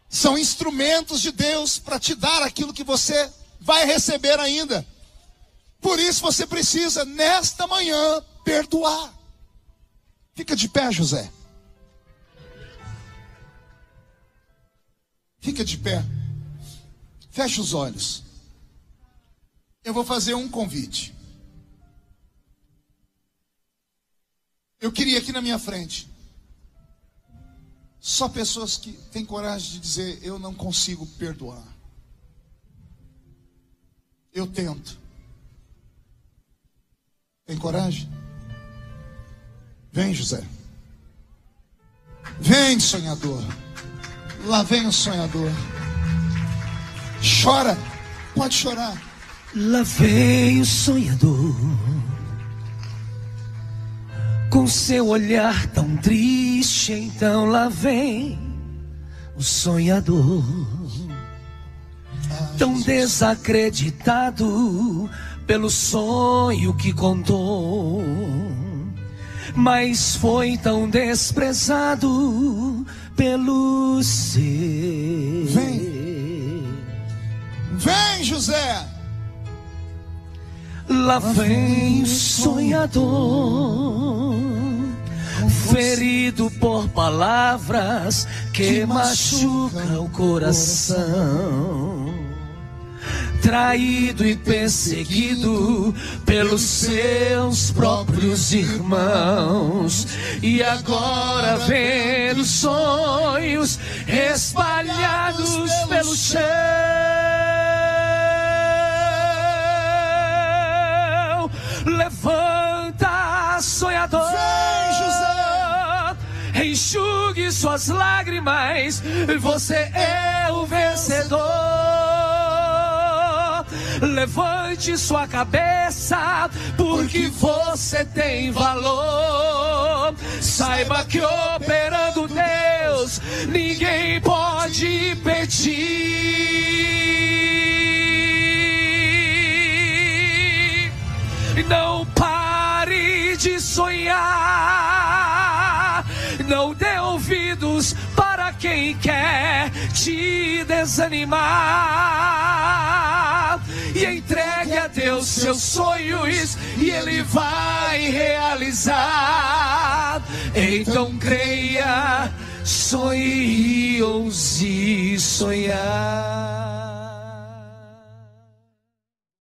São instrumentos de Deus para te dar aquilo que você vai receber ainda. Por isso você precisa, nesta manhã, perdoar. Fica de pé, José. Fica de pé. Fecha os olhos. Eu vou fazer um convite. Eu queria aqui na minha frente só pessoas que têm coragem de dizer: eu não consigo perdoar. Eu tento. Tem coragem? Vem, José. Vem, sonhador. Lá vem o sonhador. Chora. Pode chorar. Lá vem o sonhador, com seu olhar tão triste. Então lá vem o sonhador, tão desacreditado pelo sonho que contou, mas foi tão desprezado pelo seu. Vem, José. Lá vem o sonhador, ferido por palavras que machucam o coração, traído e perseguido pelos seus próprios irmãos, e agora vendo sonhos espalhados pelo chão. Levanta, sonhador, enxugue suas lágrimas, você é o vencedor. Levante sua cabeça, porque você tem valor. Saiba que operando Deus, ninguém pode impedir. Não pare de sonhar, não dê ouvidos para quem quer te desanimar, e entregue a Deus seus sonhos e Ele vai realizar. Então creia, sonhe e ouse sonhar.